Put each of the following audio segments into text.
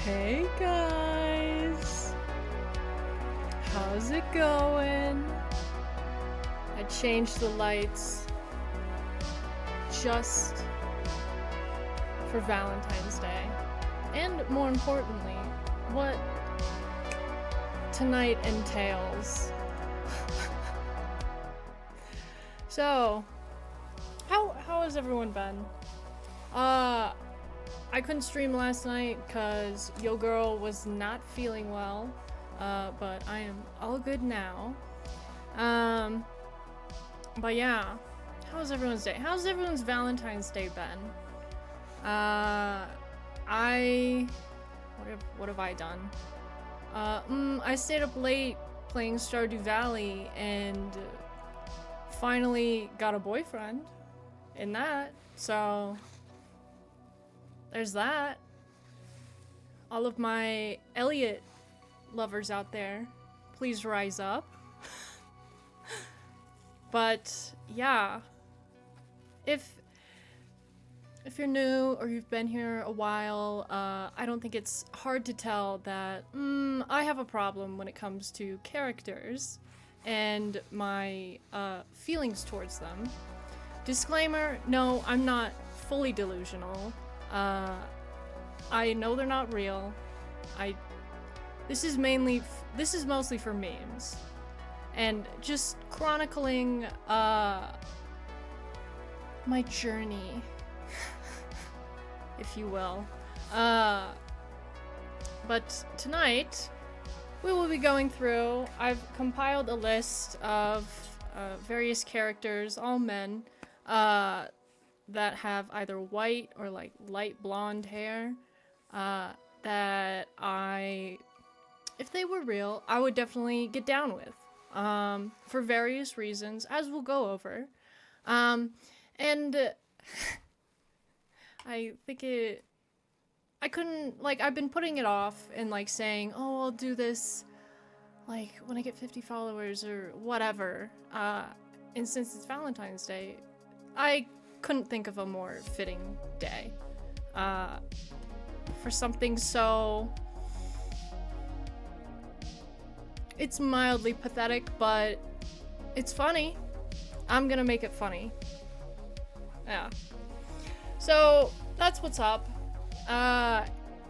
Hey guys, how's it going? I changed the lights just for Valentine's Day, and more importantly, what tonight entails. So, how has everyone been? I couldn't stream last night because yo girl was not feeling well, but I am all good now. But yeah, how's everyone's day? How's everyone's Valentine's Day been? What have I done? I stayed up late playing Stardew Valley and finally got a boyfriend in that, so there's that. All of my Elliot lovers out there, please rise up. But yeah, if you're new or you've been here a while, I don't think it's hard to tell that I have a problem when it comes to characters and my feelings towards them. Disclaimer, no, I'm not fully delusional. I know they're not real. This is mostly for memes. And just chronicling, my journey, if you will. But tonight, we will be going through, I've compiled a list of various characters, all men, that have either white or like light blonde hair, that if they were real, I would definitely get down with, for various reasons, as we'll go over. And I think I couldn't, like, I've been putting it off and like saying, oh, I'll do this like when I get 50 followers or whatever, and since it's Valentine's Day, I couldn't think of a more fitting day for something so, it's mildly pathetic, but it's funny. I'm gonna make it funny. Yeah. So that's what's up.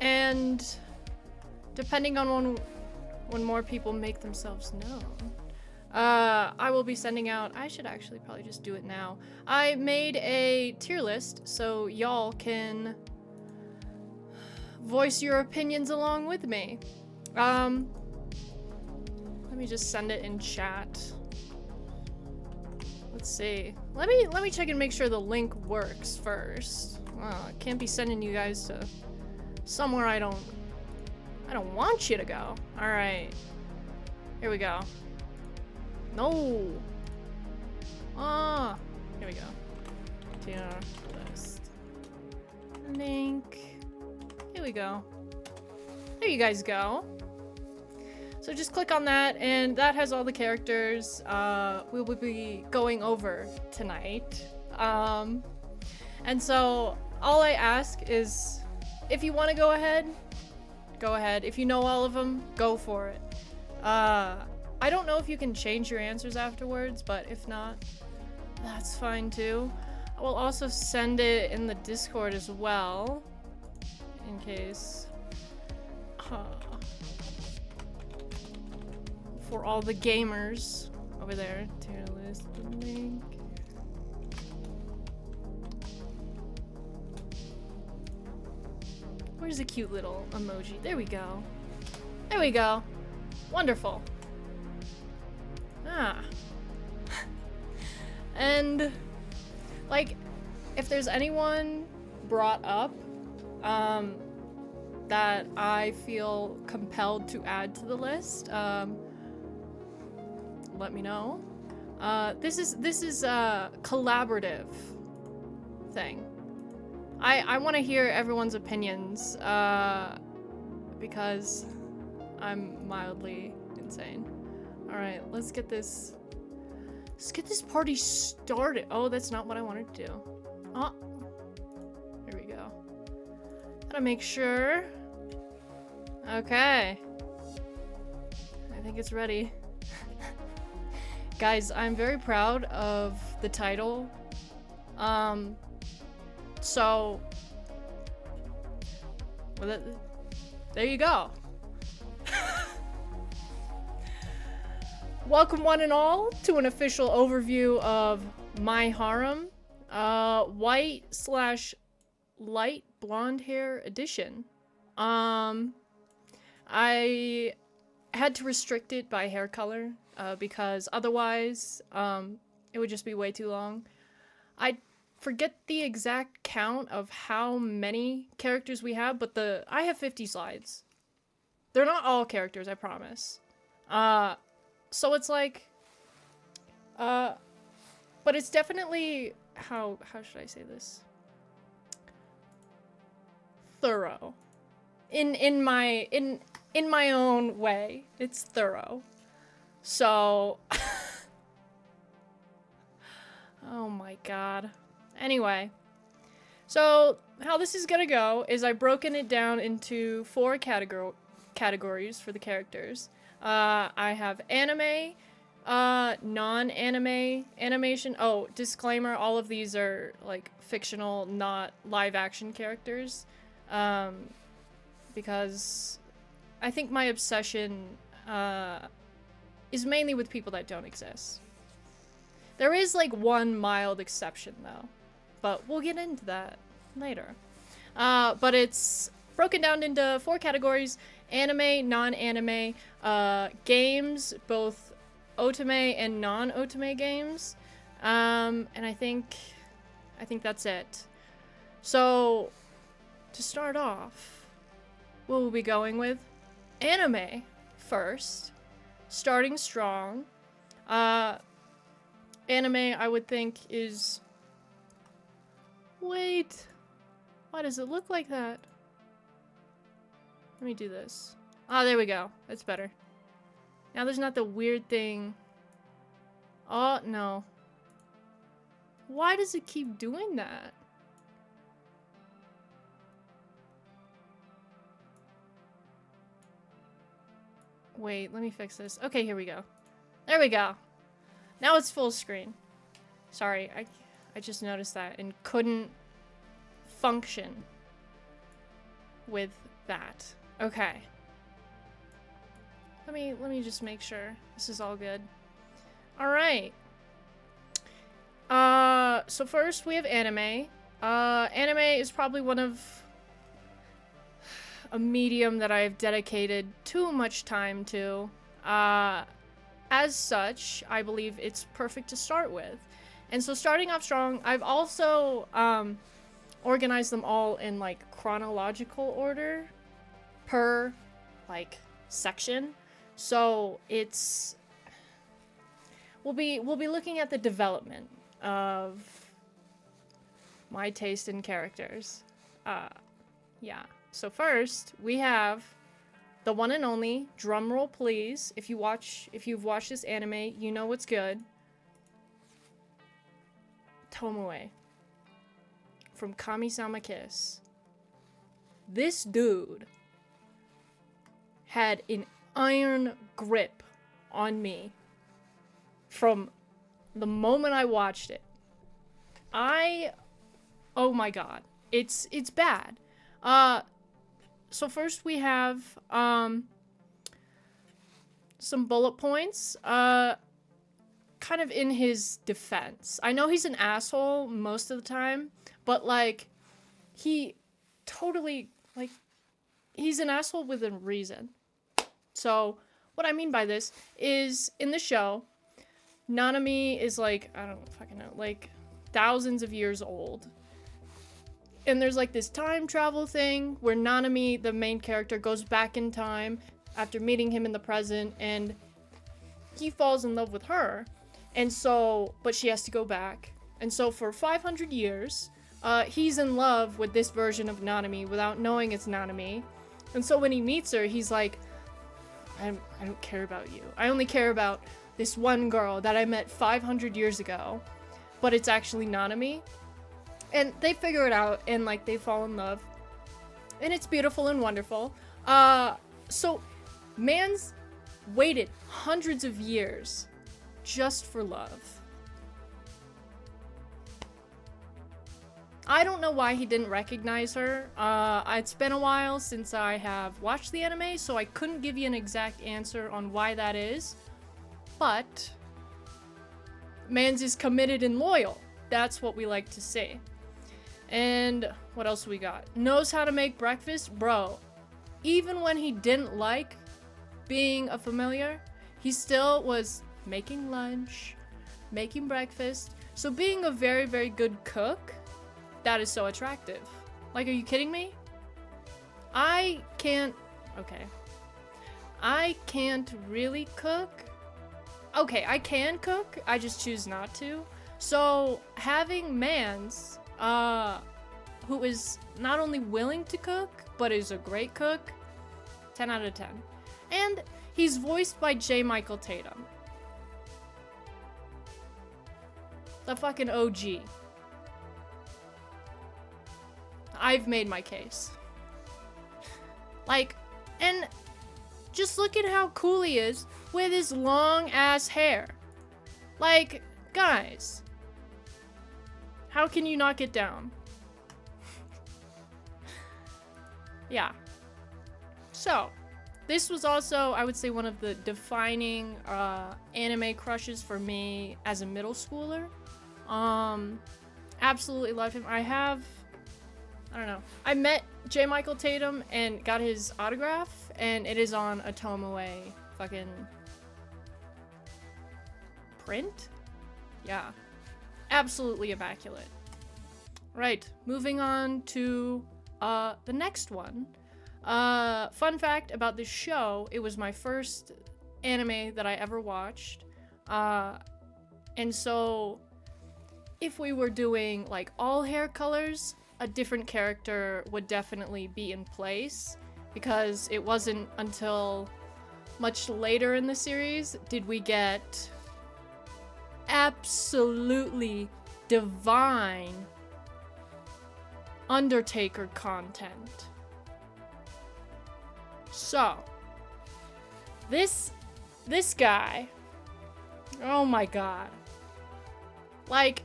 And depending on when more people make themselves known, I will be sending out, I should actually probably just do it now. I made a tier list so y'all can voice your opinions along with me. Let me just send it in chat. Let's see. Let me check and make sure the link works first. I can't be sending you guys to somewhere I don't want you to go. All right. Here we go. No. Here we go. Tier list. Link. Here we go. There you guys go. So just click on that, and that has all the characters we will be going over tonight. And so all I ask is, if you want to go ahead, go ahead. If you know all of them, go for it. I don't know if you can change your answers afterwards, but if not, that's fine too. I will also send it in the Discord as well, in case. For all the gamers over there. Tier list link. Where's the cute little emoji? There we go. There we go. Wonderful. And like, if there's anyone brought up that I feel compelled to add to the list, let me know. This is a collaborative thing. I want to hear everyone's opinions, because I'm mildly insane. All right, let's get this party started. Oh, that's not what I wanted to do. Oh, here we go. Gotta make sure Okay. I think it's ready. Guys, I'm very proud of the title. So... well, there you go. Welcome one and all to an official overview of my harem. White/light blonde hair edition. I had to restrict it by hair color because otherwise it would just be way too long. I forget the exact count of how many characters we have, but I have 50 slides. They're not all characters, I promise. So it's like but it's definitely how should I say this? Thorough. In my own way. It's thorough. So oh my god. Anyway. So how this is gonna go is I've broken it down into 4 categories for the characters. I have anime, non-anime, animation. Oh, disclaimer, all of these are like fictional, not live action characters. Because I think my obsession is mainly with people that don't exist. There is like one mild exception though, but we'll get into that later. But it's broken down into 4 categories: anime, non-anime, games, both otome and non-otome games, and I think that's it. So to start off, we'll be going with anime first, starting strong. Anime, I would think, is... Wait, why does it look like that? Let me do this. Oh, there we go. That's better. Now there's not the weird thing. Oh, no. Why does it keep doing that? Wait, let me fix this. Okay, here we go. There we go. Now it's full screen. Sorry, I just noticed that and couldn't function with that. Okay. Let me just make sure this is all good. All right. So first we have anime. Anime is probably one of a medium that I've dedicated too much time to. As such, I believe it's perfect to start with. And so starting off strong, I've also organized them all in like chronological order per like section. So it's we'll be looking at the development of my taste in characters. Yeah. So first, we have the one and only, drumroll please, if you've watched this anime, you know what's good. Tomoe from Kami-sama Kiss. This dude had an iron grip on me from the moment I watched it. Oh my god, it's bad. So first we have some bullet points kind of in his defense. I know he's an asshole most of the time, but like he totally like he's an asshole with a reason. So what I mean by this is in the show, Nanami is like, I don't fucking know, like thousands of years old. And there's like this time travel thing where Nanami, the main character, goes back in time after meeting him in the present, and he falls in love with her. And so, but she has to go back. And so for 500 years, he's in love with this version of Nanami without knowing it's Nanami. And so when he meets her, he's like, I don't care about you. I only care about this one girl that I met 500 years ago, but it's actually Nanami. And they figure it out, and like they fall in love, and it's beautiful and wonderful. So, man's waited hundreds of years just for love. I don't know why he didn't recognize her. It's been a while since I have watched the anime, so I couldn't give you an exact answer on why that is. But man's is committed and loyal. That's what we like to see. And what else we got? Knows how to make breakfast. Bro, even when he didn't like being a familiar, he still was making lunch, making breakfast. So being a very, very good cook, that is so attractive. Like, are you kidding me? I can't really cook. Okay, I can cook, I just choose not to. So having mans, who is not only willing to cook, but is a great cook, 10 out of 10. And he's voiced by J. Michael Tatum. The fucking OG. I've made my case. Like, and just look at how cool he is with his long ass hair. Like, guys, how can you not get down? Yeah. So, this was also, I would say, one of the defining anime crushes for me as a middle schooler. Absolutely love him. I don't know. I met J. Michael Tatum and got his autograph, and it is on a Tomoe fucking print? Yeah. Absolutely immaculate. Right, moving on to the next one. Fun fact about this show, it was my first anime that I ever watched. And so if we were doing like all hair colors, a different character would definitely be in place, because it wasn't until much later in the series did we get absolutely divine Undertaker content. So, this guy, oh my god. Like,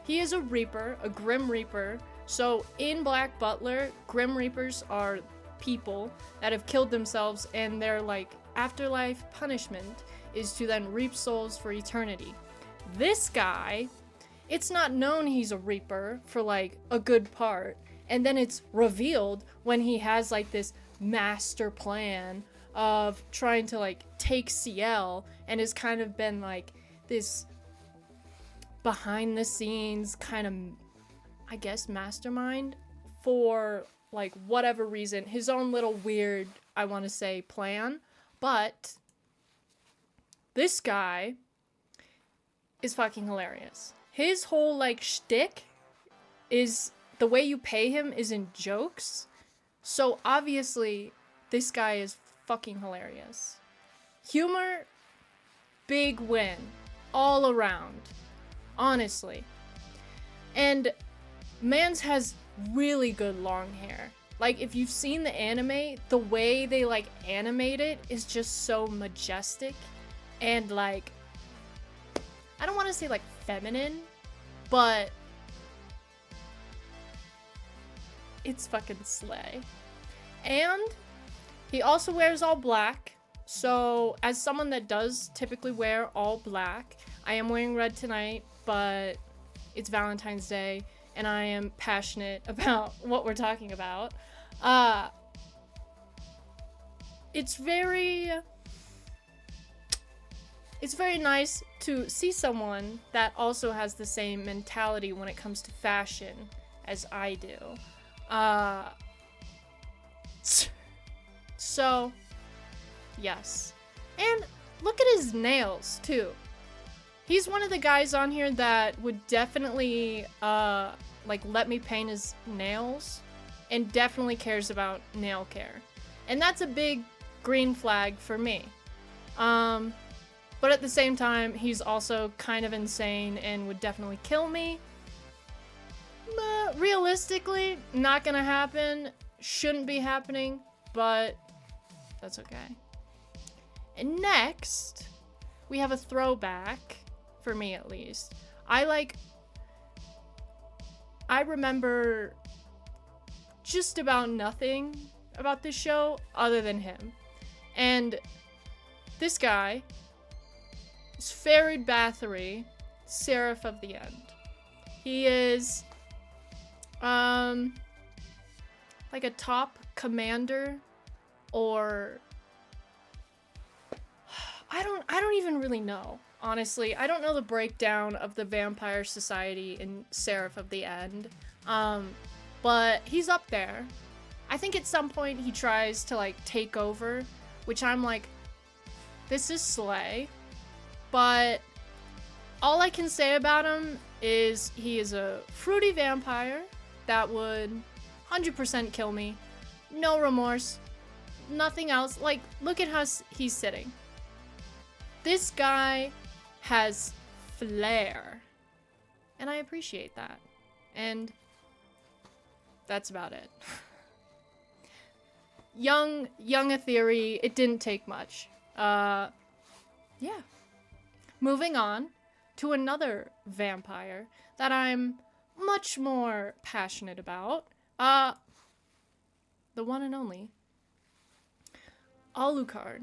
he is a Reaper, a Grim Reaper. So in Black Butler, Grim Reapers are people that have killed themselves, and their like afterlife punishment is to then reap souls for eternity. This guy, it's not known he's a Reaper for like a good part, and then it's revealed when he has like this master plan of trying to like take CL, and has kind of been like this behind the scenes kind of, I guess, mastermind for like whatever reason, his own little weird, I want to say, plan. But this guy is fucking hilarious. His whole like shtick is the way you pay him is in jokes. So obviously this guy is fucking hilarious. Humor, big win all around, honestly. And Mans has really good long hair. Like, if you've seen the anime, the way they like animate it is just so majestic and like, I don't want to say like feminine, but it's fucking slay. And he also wears all black. So as someone that does typically wear all black, I am wearing red tonight, but it's Valentine's Day and I am passionate about what we're talking about. It's very nice to see someone that also has the same mentality when it comes to fashion as I do. So, yes. And look at his nails, too. He's one of the guys on here that would definitely, like, let me paint his nails, and definitely cares about nail care. And that's a big green flag for me. But at the same time, he's also kind of insane and would definitely kill me. But realistically, not gonna happen. Shouldn't be happening, but that's okay. And next, we have a throwback, for me at least. I remember just about nothing about this show other than him. And this guy is Farid Bathory, Seraph of the End. He is like a top commander, or I don't even really know. Honestly, I don't know the breakdown of the vampire society in Seraph of the End. But he's up there. I think at some point he tries to like take over, which I'm like, this is slay. But all I can say about him is he is a fruity vampire that would 100% kill me. No remorse. Nothing else. Like, look at how he's sitting. This guy has flair. And I appreciate that. And that's about it. Young Athirii, it didn't take much. Yeah. Moving on to another vampire that I'm much more passionate about. The one and only Alucard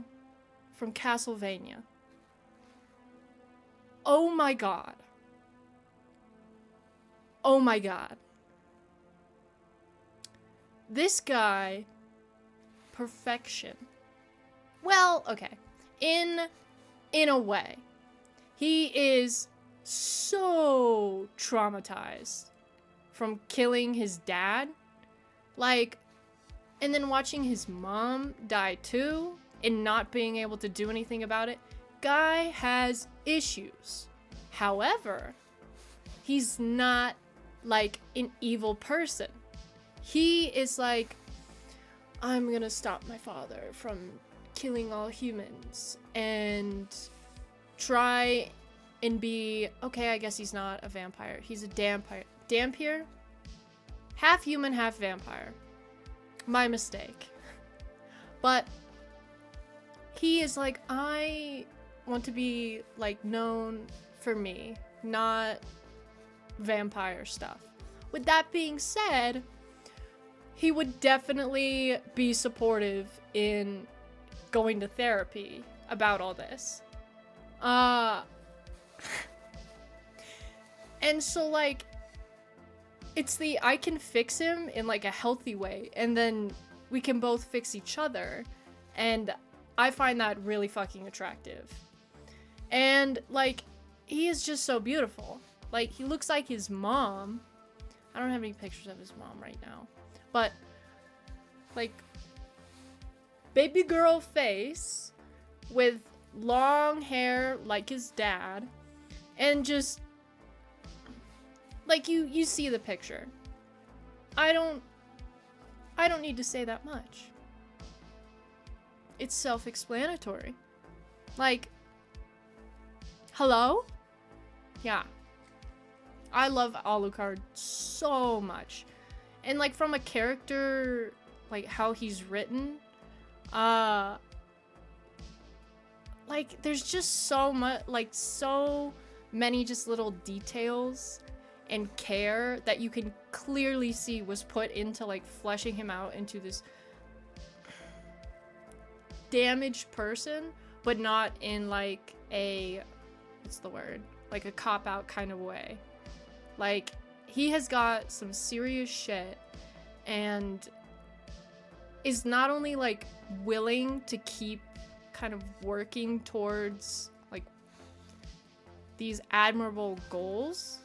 from Castlevania. Oh my god. Oh my god. This guy, perfection. Well, okay. In a way. He is so traumatized from killing his dad. Like, and then watching his mom die too, and not being able to do anything about it. Guy has issues. However, he's not like an evil person. He is like, I'm gonna stop my father from killing all humans and try and be, okay, I guess he's not a vampire. He's a Dhampir? Half human, half vampire. My mistake. But he is like, I want to be like known for me, not vampire stuff. With that being said, he would definitely be supportive in going to therapy about all this. And so like, it's the I can fix him in like a healthy way, and then we can both fix each other, and I find that really fucking attractive. And like, he is just so beautiful. Like, he looks like his mom. I don't have any pictures of his mom right now, but like, baby girl face with long hair like his dad, and just like, you see the picture. I don't need to say that much. It's self-explanatory. Like, hello? Yeah. I love Alucard so much. And like, from a character, like how he's written, like, there's just so much, like, so many just little details and care that you can clearly see was put into like fleshing him out into this damaged person, but not in like a, what's the word, like a cop-out kind of way. Like, he has got some serious shit and is not only like willing to keep kind of working towards like these admirable goals,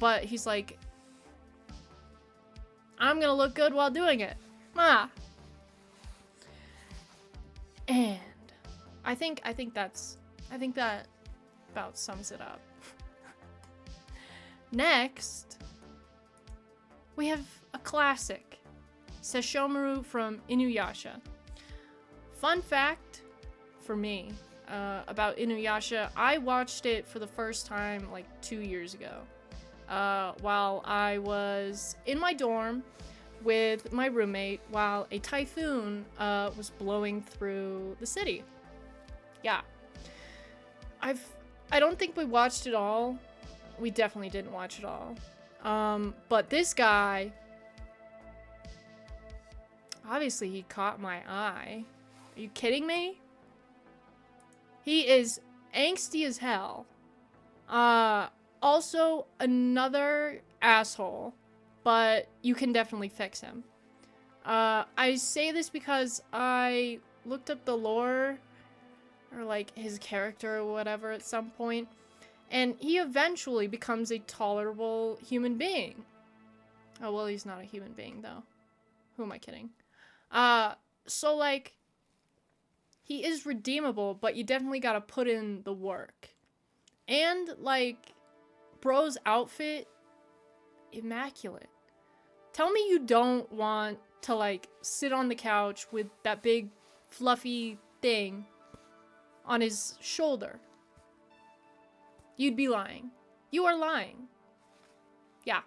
but he's like, I'm gonna look good while doing it. And I think that about sums it up. Next, we have a classic, Sesshomaru from Inuyasha. Fun fact for me about Inuyasha, I watched it for the first time like 2 years ago. While I was in my dorm with my roommate while a typhoon was blowing through the city. Yeah. I don't think we watched it all. We definitely didn't watch it all. But this guy, obviously he caught my eye. Are you kidding me? He is angsty as hell. Also another asshole, but you can definitely fix him. I say this because I looked up the lore, or like his character or whatever at some point, and he eventually becomes a tolerable human being. Oh, well, he's not a human being though. Who am I kidding? So like, he is redeemable, but you definitely gotta put in the work. And like, bro's outfit, immaculate. Tell me you don't want to like sit on the couch with that big fluffy thing on his shoulder. You'd be lying. You are lying. Yeah.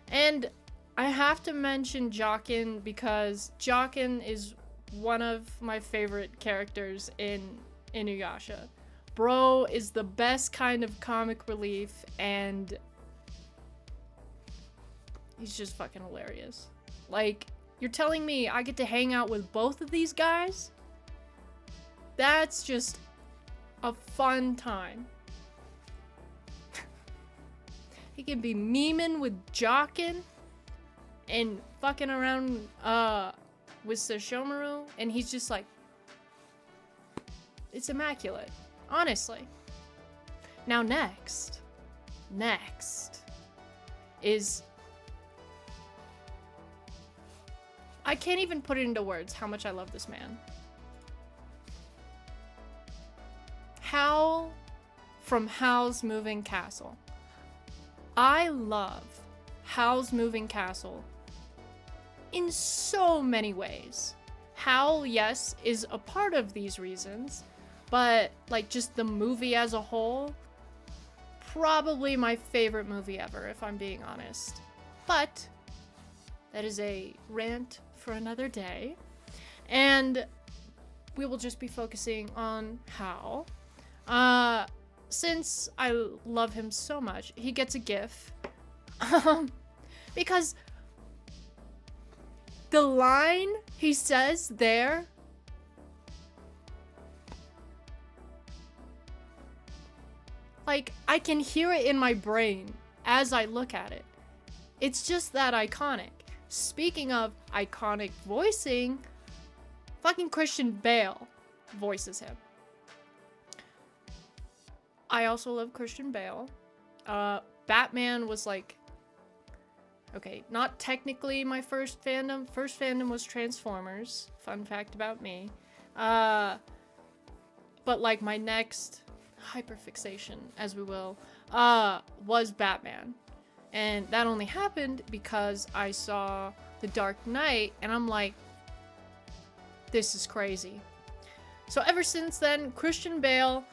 And I have to mention Jockin because Jockin is one of my favorite characters in Inuyasha. Bro is the best kind of comic relief, and he's just fucking hilarious. Like, you're telling me I get to hang out with both of these guys? That's just a fun time. He can be memeing with Jockin and fucking around with Sesshomaru, and he's just like, it's immaculate. Honestly. Now next is, I can't even put it into words how much I love this man. Hal from Howl's Moving Castle. I love Howl's Moving Castle in so many ways. Howl, yes, is a part of these reasons, but like just the movie as a whole, probably my favorite movie ever, if I'm being honest. But that is a rant for another day, and we will just be focusing on Howl. Since I love him so much, he gets a GIF. Because the line he says there, like, I can hear it in my brain as I look at it. It's just that iconic. Speaking of iconic voicing, fucking Christian Bale voices him. I also love Christian Bale. Batman was like, okay, not technically my first fandom. First fandom was Transformers. Fun fact about me. But like my next hyperfixation, as we will, was Batman. And that only happened because I saw The Dark Knight, and I'm like, this is crazy. So ever since then, Christian Bale,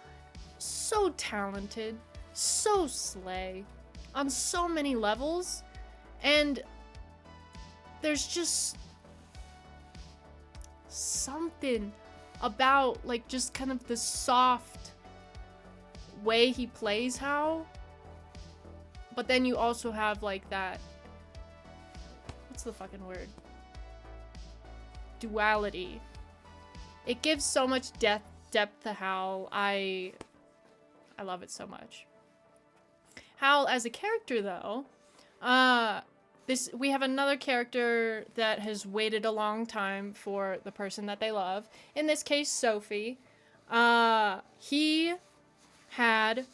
so talented, so slay, on so many levels, and there's just something about, like, just kind of the soft way he plays Hal, but then you also have, like, that, what's the fucking word? Duality. It gives so much depth to Hal. I love it so much. Hal as a character, though, we have another character that has waited a long time for the person that they love. In this case, Sophie. He had,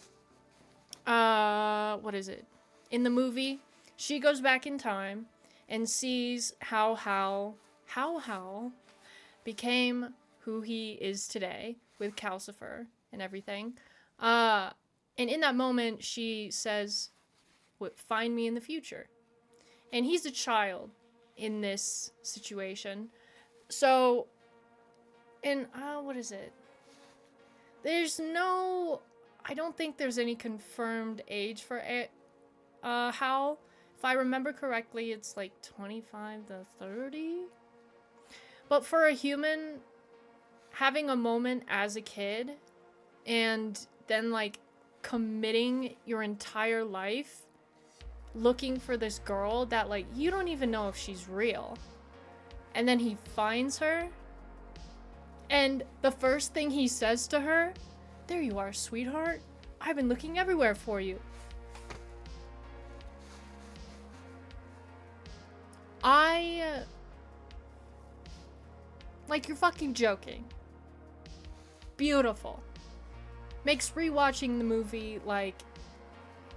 what is it? In the movie, she goes back in time and sees how Hal became who he is today with Calcifer and everything. And in that moment, she says, find me in the future. And he's a child in this situation. So, and, what is it? I don't think there's any confirmed age for Hal. If I remember correctly, it's like 25 to 30. But for a human, having a moment as a kid and then like committing your entire life looking for this girl that like you don't even know if she's real, and then he finds her and the first thing he says to her, "There you are, sweetheart. I've been looking everywhere for you." Like, you're fucking joking. Beautiful. Makes rewatching the movie, like,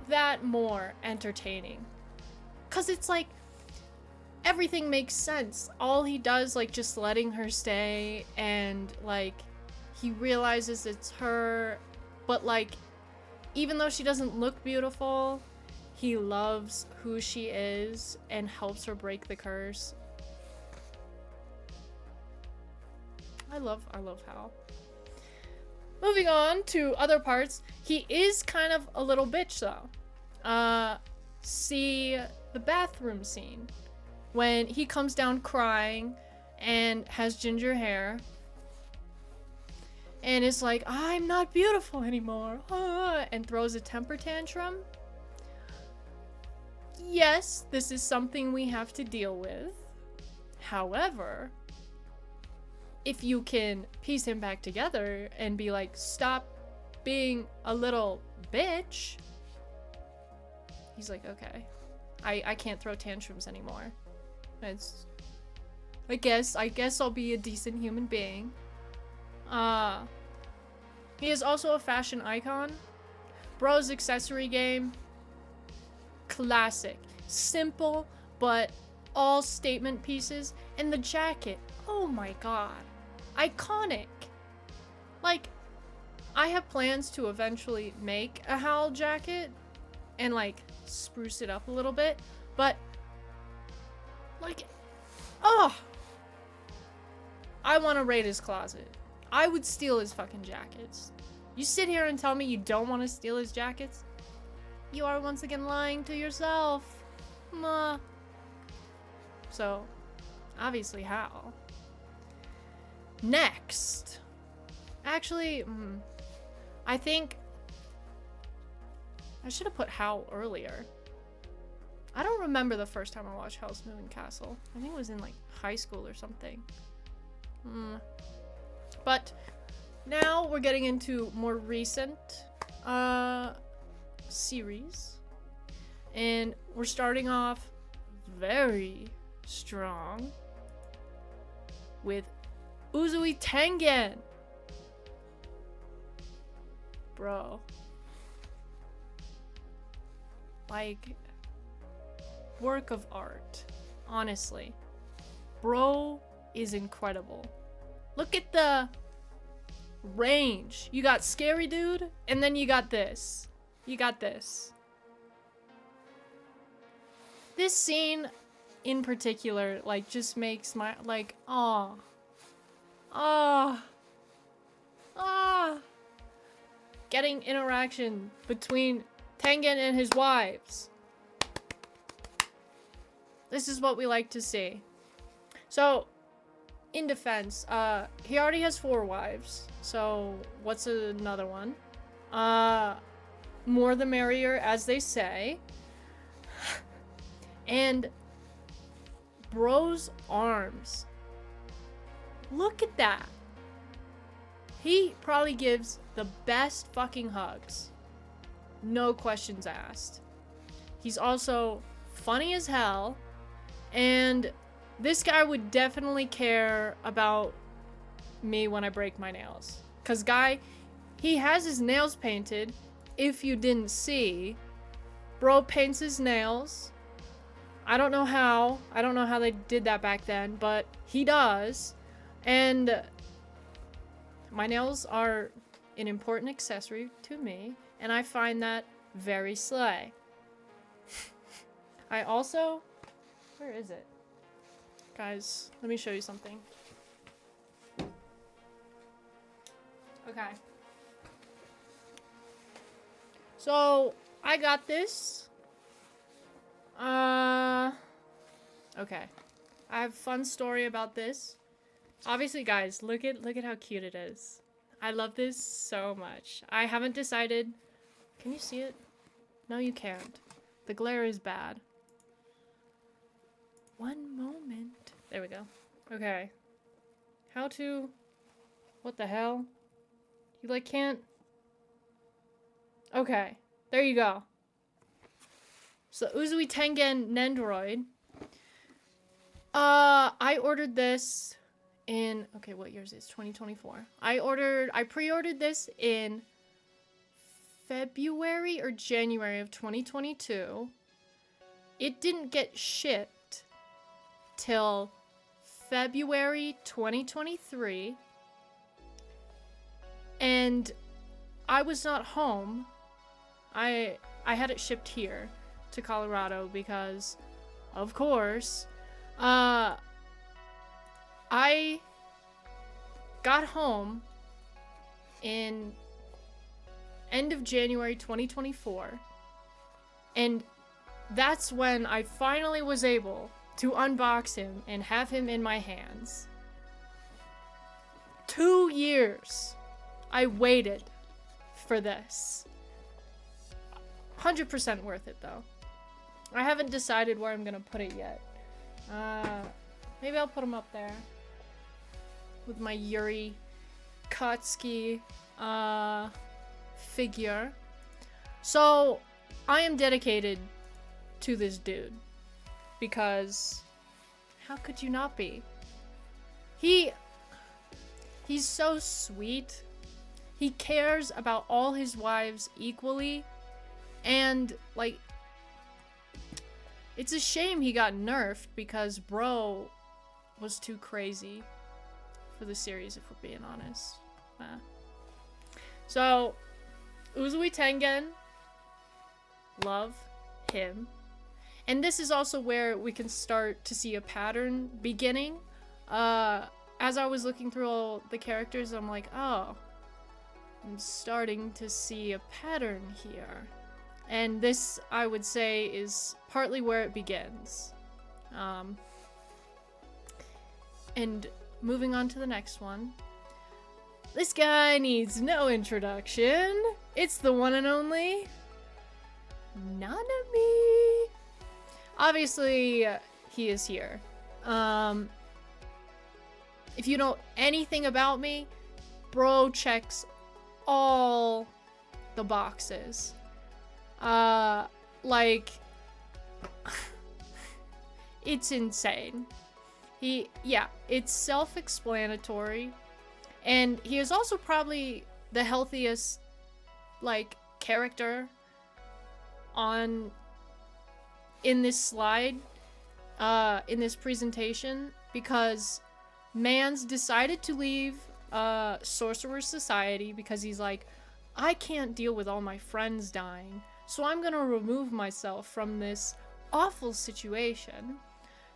that more entertaining. 'Cause it's like, everything makes sense. All he does, like, just letting her stay, and, like, he realizes it's her, but, like, even though she doesn't look beautiful, he loves who she is and helps her break the curse. I love Hal. Moving on to other parts, he is kind of a little bitch though. See the bathroom scene when he comes down crying and has ginger hair and is like, "I'm not beautiful anymore," and throws a temper tantrum. Yes, this is something we have to deal with. However, if you can piece him back together and be like, "Stop being a little bitch," he's like, "Okay, I can't throw tantrums anymore. I guess I'll be a decent human being." He is also a fashion icon. Bro's accessory game, classic. Simple, but all statement pieces. And the jacket, oh my god. Iconic. Like, I have plans to eventually make a Hal jacket and like spruce it up a little bit, but like, oh, I want to raid his closet. I would steal his fucking jackets. You sit here and tell me you don't want to steal his jackets? You are once again lying to yourself. So, obviously Hal. Next. Actually, I think I should have put Hal earlier. I don't remember the first time I watched Howl's Moving Castle. I think it was in like high school or something. But now we're getting into more recent series. And we're starting off very strong with Uzui Tengen. Bro. Like, work of art. Honestly. Bro is incredible. Look at the range. You got Scary Dude, and then you got this. You got this. This scene in particular, like, just makes my, like, getting interaction between Tengen and his wives. This is what we like to see. So, in defense, he already has 4 wives. So, what's another one? More the merrier, as they say. And Bro's arms. Look at that. He probably gives the best fucking hugs. No questions asked. He's also funny as hell. And this guy would definitely care about me when I break my nails. 'Cause guy, he has his nails painted. If you didn't see, Bro paints his nails. I don't know how. I don't know how they did that back then, but he does. And my nails are an important accessory to me, and I find that very slay. I also... Where is it? Guys, let me show you something. Okay. So, I got this Okay. I have a fun story about this. Obviously, guys, look at how cute it is. I love this so much. I haven't decided. Can you see it? No, you can't. The glare is bad. One moment. There we go. Okay. How to... What the hell? You, like, can't... Okay. There you go. So, Uzui Tengen Nendoroid. I ordered this in... Okay, what year is this? 2024. I pre-ordered this in February or January of 2022. It didn't get shipped till February 2023. And I was not home. I had it shipped here to Colorado because, of course, I got home in end of January 2024, and that's when I finally was able to unbox him and have him in my hands. 2 years I waited for this. 100% worth it though. I haven't decided where I'm gonna put it yet. Maybe I'll put him up there with my Yuri Kotsky figure. So I am dedicated to this dude because how could you not be? He's so sweet. He cares about all his wives equally, and like, it's a shame he got nerfed because bro was too crazy for the series, if we're being honest. So, Uzui Tengen, love him. And this is also where we can start to see a pattern beginning. As I was looking through all the characters, I'm like, oh, I'm starting to see a pattern here. And this, I would say, is partly where it begins. And moving on to the next one. This guy needs no introduction. It's the one and only Nanami. Obviously, he is here. If you know anything about me, bro checks all the boxes. Like, it's insane. It's self-explanatory, and he is also probably the healthiest, like, character in this slide, in this presentation, because Mans decided to leave Sorcerer's Society because he's like, I can't deal with all my friends dying, so I'm gonna remove myself from this awful situation.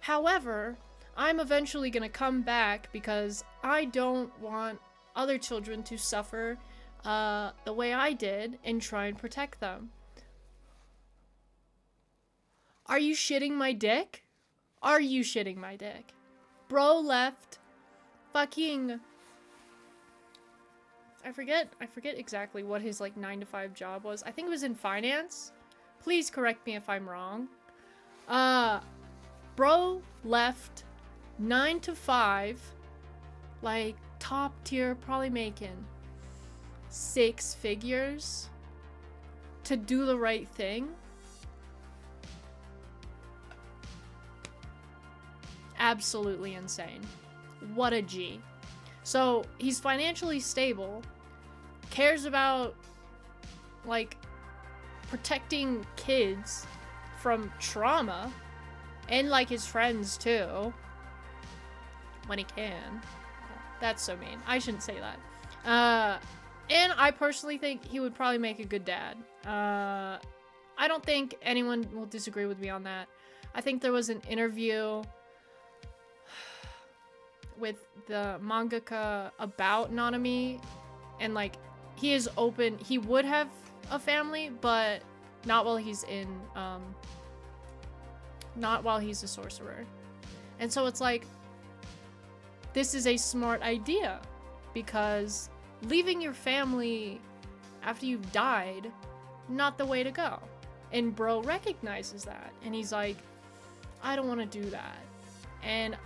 However, I'm eventually gonna come back because I don't want other children to suffer the way I did and try and protect them. Are you shitting my dick? Are you shitting my dick? Bro left fucking... I forget exactly what his, like, 9-to-5 job was. I think it was in finance. Please correct me if I'm wrong. Bro left 9 to 5, like, top tier, probably making 6 figures to do the right thing. Absolutely insane. What a G. So, he's financially stable, cares about, like, protecting kids from trauma, and, like, his friends, too. When he can. That's so mean. I shouldn't say that. And I personally think he would probably make a good dad. I don't think anyone will disagree with me on that. I think there was an interview with the mangaka about Nanami, and, like, he is open. He would have a family, but not while he's in not while he's a sorcerer. And so it's like, this is a smart idea, because leaving your family after you've died, not the way to go. And bro recognizes that, and he's like, I don't want to do that. And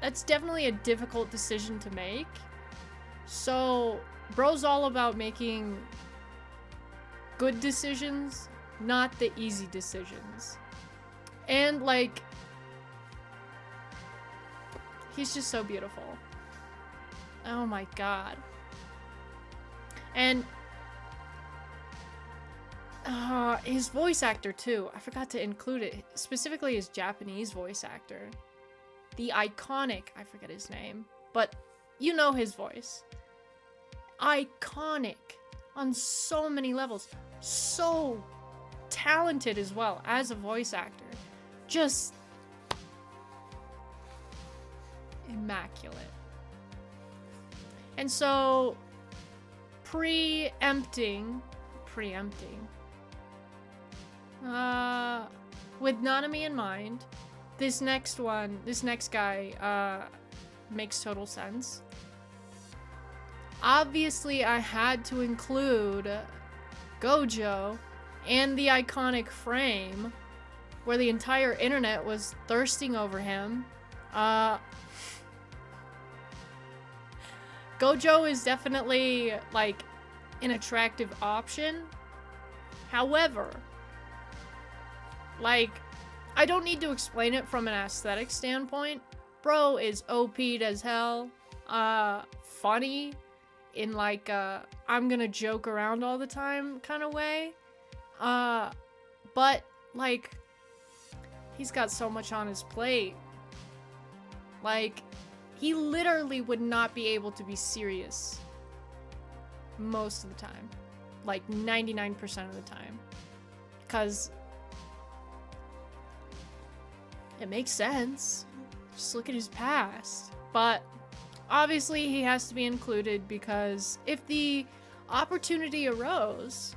that's definitely a difficult decision to make. So bro's all about making good decisions, not the easy decisions. And like, he's just so beautiful. Oh my god. And his voice actor too. I forgot to include it. Specifically his Japanese voice actor. The iconic, I forget his name, but you know his voice. Iconic on so many levels. So talented as well as a voice actor. Just immaculate. And so, preempting, with Nanami in mind, this next guy, makes total sense. Obviously, I had to include Gojo and the iconic frame where the entire internet was thirsting over him. Gojo is definitely, like, an attractive option. However, like, I don't need to explain it from an aesthetic standpoint. Bro is OP'd as hell. Funny in, like, I'm gonna joke around all the time kind of way. But, like, he's got so much on his plate. Like, he literally would not be able to be serious most of the time. Like, 99% of the time. Because it makes sense. Just look at his past. But obviously he has to be included because if the opportunity arose,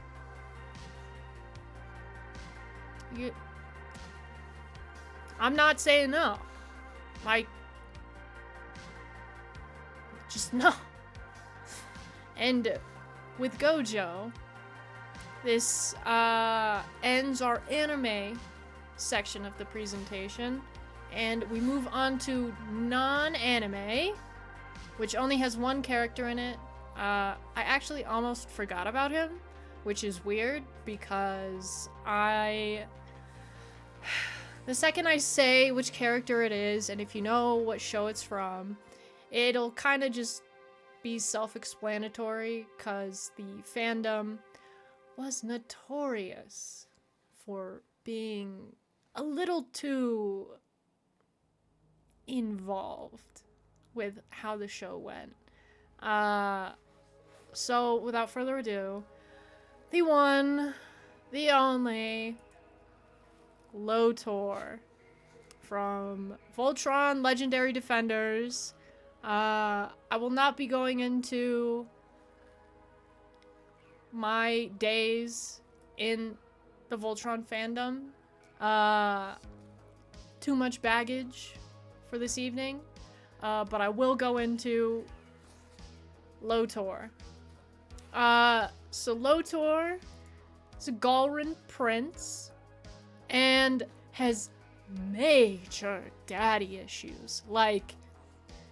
I'm not saying no. Like, just no. And with Gojo, this ends our anime section of the presentation, and we move on to non-anime, which only has one character in it. I actually almost forgot about him, which is weird because the second I say which character it is, and if you know what show it's from, it'll kind of just be self-explanatory, because the fandom was notorious for being a little too involved with how the show went. So without further ado, the one, the only, Lotor from Voltron Legendary Defenders. I will not be going into my days in the Voltron fandom. Too much baggage for this evening. But I will go into Lotor. So Lotor is a Galran prince and has major daddy issues. Like,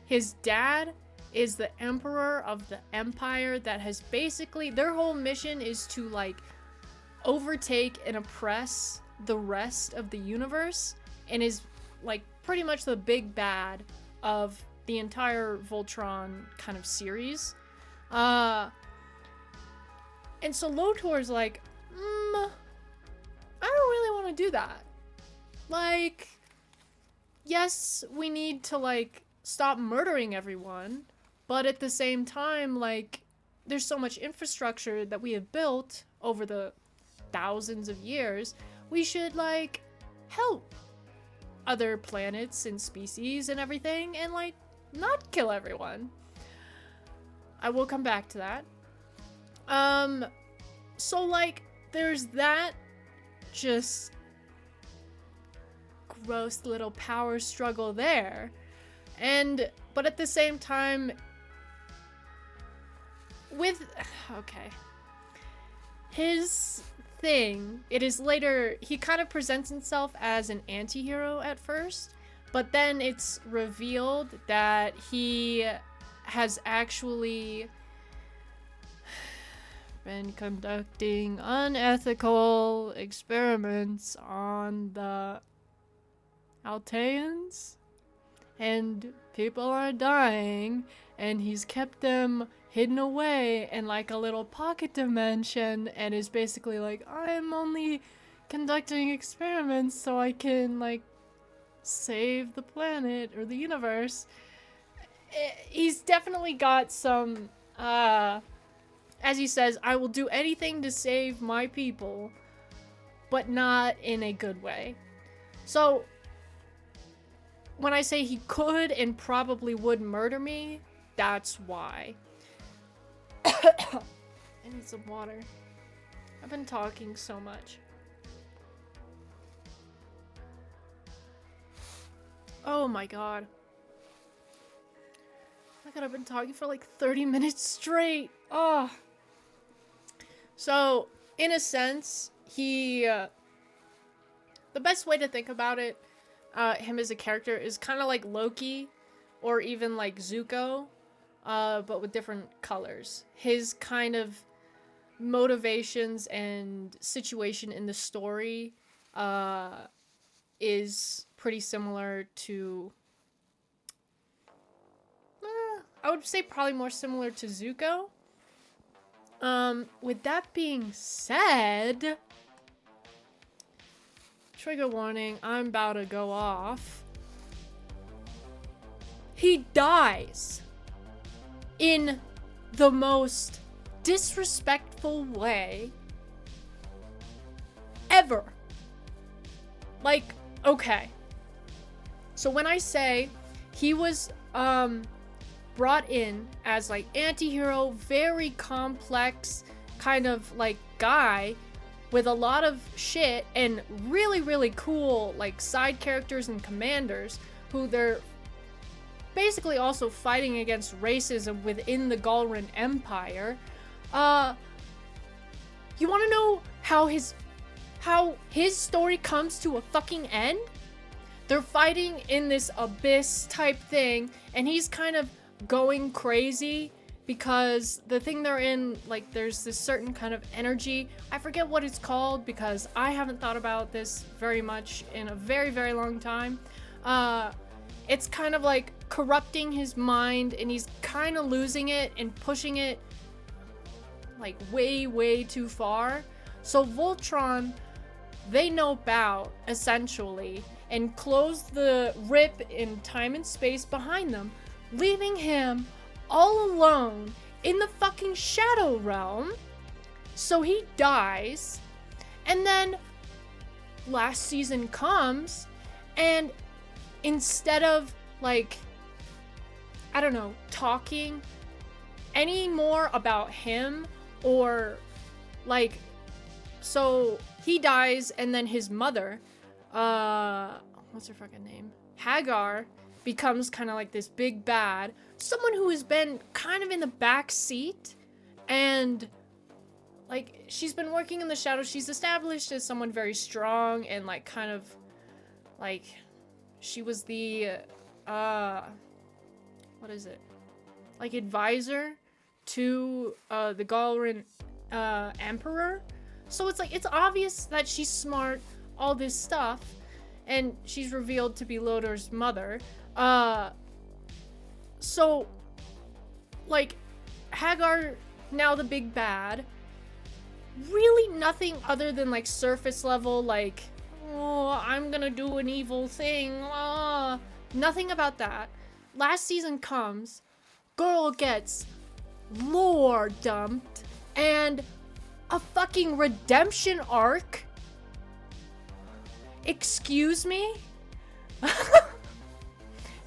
his dad is the emperor of the empire that has basically, their whole mission is to, like, overtake and oppress the rest of the universe, and is, like, pretty much the big bad of the entire Voltron kind of series. And so Lotor's like, I don't really want to do that. Like, yes, we need to, like, stop murdering everyone, but at the same time, like, there's so much infrastructure that we have built over the thousands of years, we should, like, help other planets and species and everything, and, like, not kill everyone. I will come back to that. So, like, there's that just gross little power struggle there. But at the same time, okay. His thing, it is later, he kind of presents himself as an anti-hero at first, but then it's revealed that he has actually been conducting unethical experiments on the Alteans, and people are dying, and he's kept them hidden away in like a little pocket dimension, and is basically like, I'm only conducting experiments so I can like save the planet or the universe. He's definitely got some as he says, I will do anything to save my people, but not in a good way. So when I say he could and probably would murder me, that's why. I need some water. I've been talking so much. Oh my god. My god, I've been talking for like 30 minutes straight. Oh. So, in a sense, the best way to think about it, him as a character is kind of like Loki, or even like Zuko, but with different colors. His kind of motivations and situation in the story is pretty similar to, I would say probably more similar to Zuko. With that being said, trigger warning, I'm about to go off. He dies in the most disrespectful way ever. Like, okay. So when I say he was, brought in as like anti-hero, very complex kind of like guy with a lot of shit and really, really cool like side characters and commanders who they're basically also fighting against racism within the Galran Empire. You want to know how his story comes to a fucking end? They're fighting in this abyss type thing, and he's kind of going crazy because the thing they're in, like, there's this certain kind of energy. I forget what it's called because I haven't thought about this very much in a very, very long time. It's kind of like corrupting his mind, and he's kind of losing it and pushing it like way, way too far. So Voltron, they nope out essentially and close the rip in time and space behind them, leaving him all alone in the fucking Shadow Realm. So he dies, and then last season comes, and instead of like, I don't know, talking any more about him, or like, so he dies, and then his mother, what's her fucking name? Hagar becomes kind of like this big bad, someone who has been kind of in the back seat, and like she's been working in the shadows. She's established as someone very strong, and like kind of like she was the what is it, like advisor to the Galran Emperor. So it's like, it's obvious that she's smart, all this stuff, and she's revealed to be Lodor's mother. So, like, Hagar, now the big bad, really nothing other than, like, surface level, like, oh, I'm gonna do an evil thing, nothing about that. Last season comes, girl gets lore dumped, and a fucking redemption arc? Excuse me?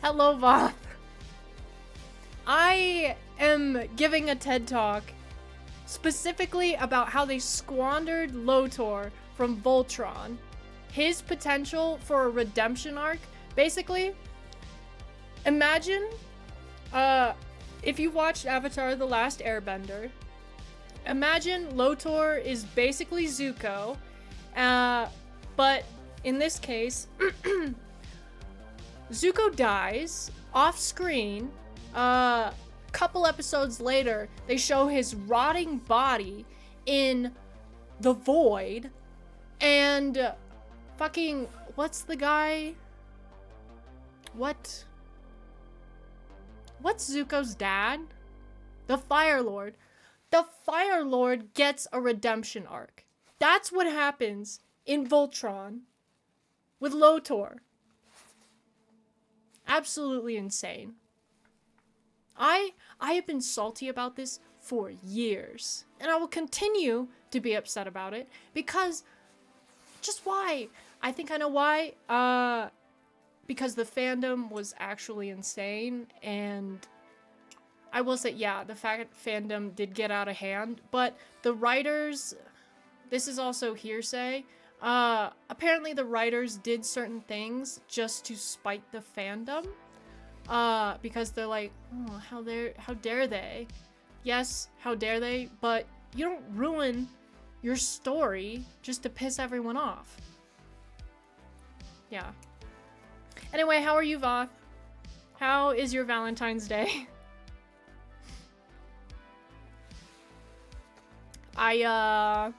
Hello, Voth. I am giving a TED Talk specifically about how they squandered Lotor from Voltron his potential for a redemption arc. Basically, imagine if you watched Avatar: The Last Airbender, imagine Lotor is basically Zuko, but in this case, Zuko dies off screen. Couple episodes later, they show his rotting body in the void, and fucking, what's the guy? What's Zuko's dad? The Fire Lord. The Fire Lord gets a redemption arc. That's what happens in Voltron with Lotor. Absolutely insane. I have been salty about this for years, and I will continue to be upset about it because just why? I think I know why. Because the fandom was actually insane, and I will say, yeah, the fandom did get out of hand, but the writers, this is also hearsay, apparently the writers did certain things just to spite the fandom, because they're like, oh, how dare they? Yes, how dare they, but you don't ruin your story just to piss everyone off. Yeah. Anyway, how are you, Voth? How is your Valentine's Day? I'm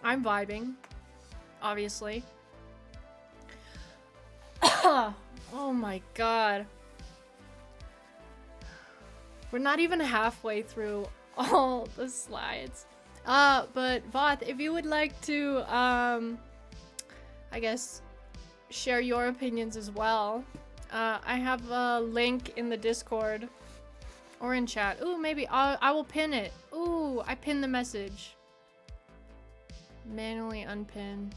vibing, obviously. Oh my god. We're not even halfway through all the slides. But Voth, if you would like to, I guess, share your opinions as well. I have a link in the Discord or in chat. Ooh, maybe I will pin it. Ooh, I pinned the message. Manually unpin.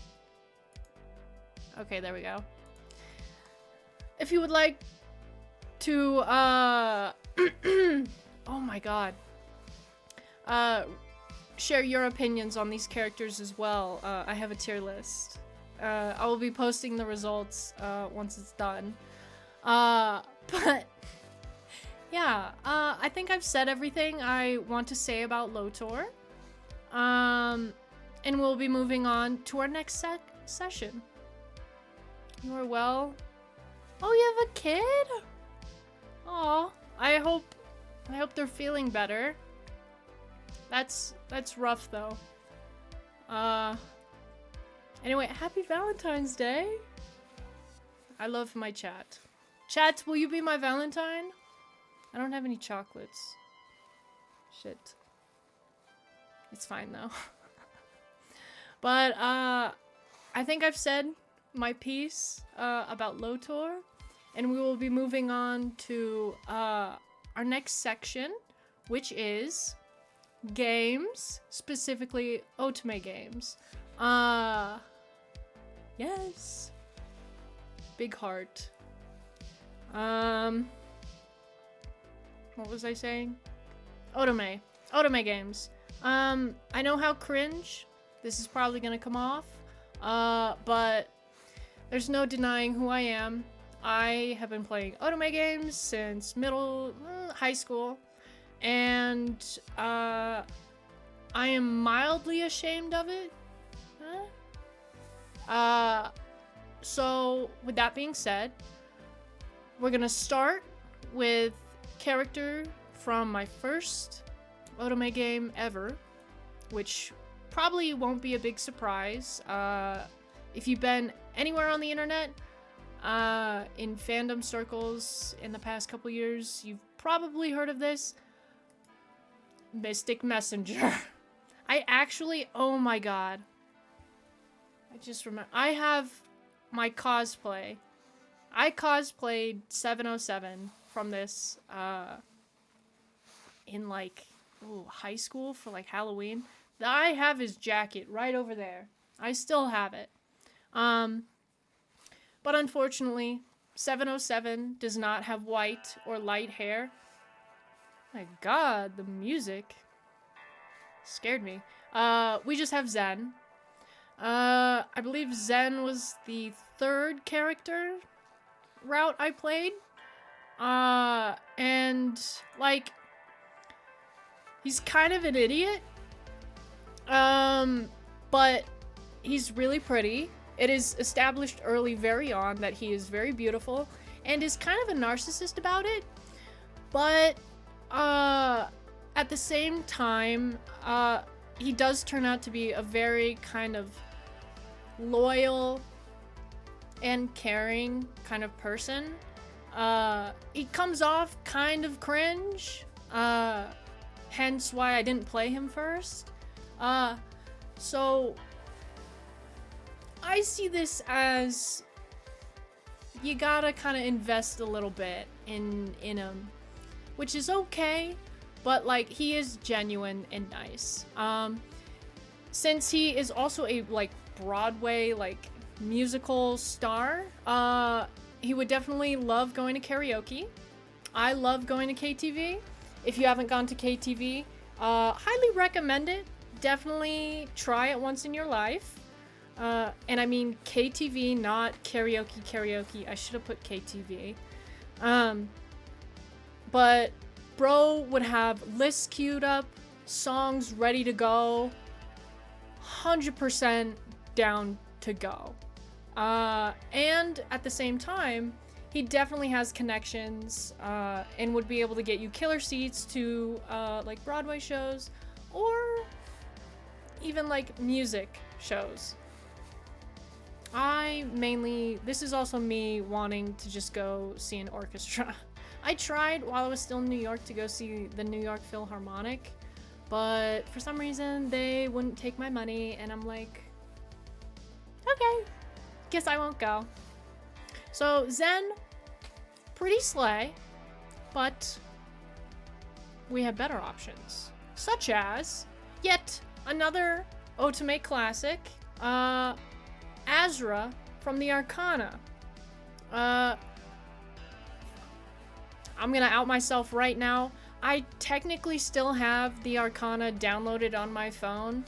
Okay, there we go. If you would like to, oh my god. Share your opinions on these characters as well. I have a tier list. I will be posting the results once it's done. But yeah, I think I've said everything I want to say about Lotor. And we'll be moving on to our next session. You are well. Oh, you have a kid? Aw, I hope they're feeling better. That's rough though. Anyway, happy Valentine's Day. I love my chat. Chat, will you be my Valentine? I don't have any chocolates. Shit. It's fine though. But I think I've said my piece about Lotor, and we will be moving on to our next section, which is games, specifically otome games. Yes. Big heart. What was I saying? Otome games. I know how cringe this is probably gonna come off, but there's no denying who I am. I have been playing otome games since high school, and I am mildly ashamed of it. So with that being said, we're gonna start with character from my first otome game ever, which probably won't be a big surprise. If you've been anywhere on the internet, in fandom circles in the past couple years, you've probably heard of this. Mystic Messenger. I actually, oh my god. I just remember, I have my cosplay. I cosplayed 707 from this, in like, high school for like Halloween. I have his jacket right over there. I still have it. But unfortunately, 707 does not have white or light hair. My god, the music scared me. We just have Zen. I believe Zen was the third character route I played. And like, he's kind of an idiot. But he's really pretty. It is established early, very on, that he is very beautiful and is kind of a narcissist about it. But, at the same time, he does turn out to be a very kind of loyal and caring kind of person. He comes off kind of cringe, hence why I didn't play him first. So I see this as you gotta kind of invest a little bit in him, which is okay, but like, he is genuine and nice. Since he is also a like Broadway like musical star, he would definitely love going to karaoke. I love going to KTV. If you haven't gone to KTV, highly recommend it. Definitely try it once in your life. And I mean KTV, not karaoke. I should have put KTV. But bro would have lists queued up, songs ready to go, 100% down to go. And at the same time, he definitely has connections, and would be able to get you killer seats to, like Broadway shows, or even like music shows. This is also me wanting to just go see an orchestra. I tried while I was still in New York to go see the New York Philharmonic, but for some reason they wouldn't take my money, and I'm like, okay, guess I won't go. So Zen, pretty slay, but we have better options, such as yet another Otome classic, Azra from the Arcana. I'm gonna out myself right now. I technically still have the Arcana downloaded on my phone.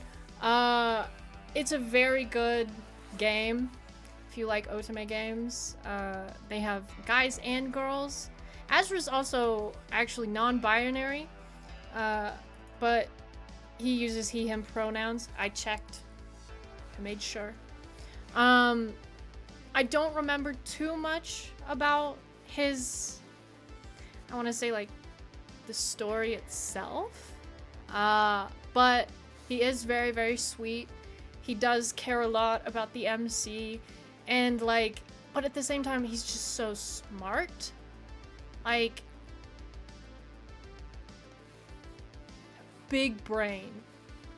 It's a very good game if you like Otome games. They have guys and girls. Azra's also actually non-binary, but he uses he, him pronouns. I checked. I made sure. I don't remember too much about his, I want to say like the story itself, but he is very, very sweet. He does care a lot about the MC, and like, but at the same time, he's just so smart. Like, big brain.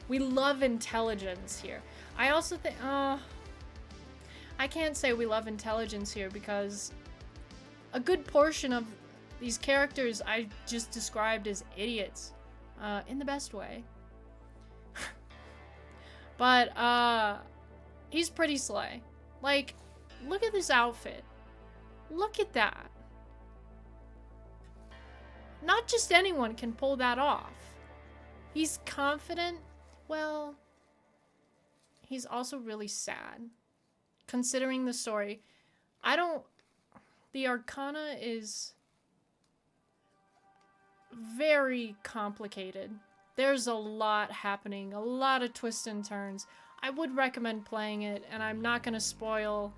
We love intelligence here. I also think, I can't say we love intelligence here because a good portion of these characters I just described as idiots, in the best way. But, he's pretty slay. Like, look at this outfit. Look at that. Not just anyone can pull that off. He's confident. Well, he's also really sad. Considering the story, the Arcana is very complicated. There's a lot happening, a lot of twists and turns. I would recommend playing it, and I'm not gonna spoil.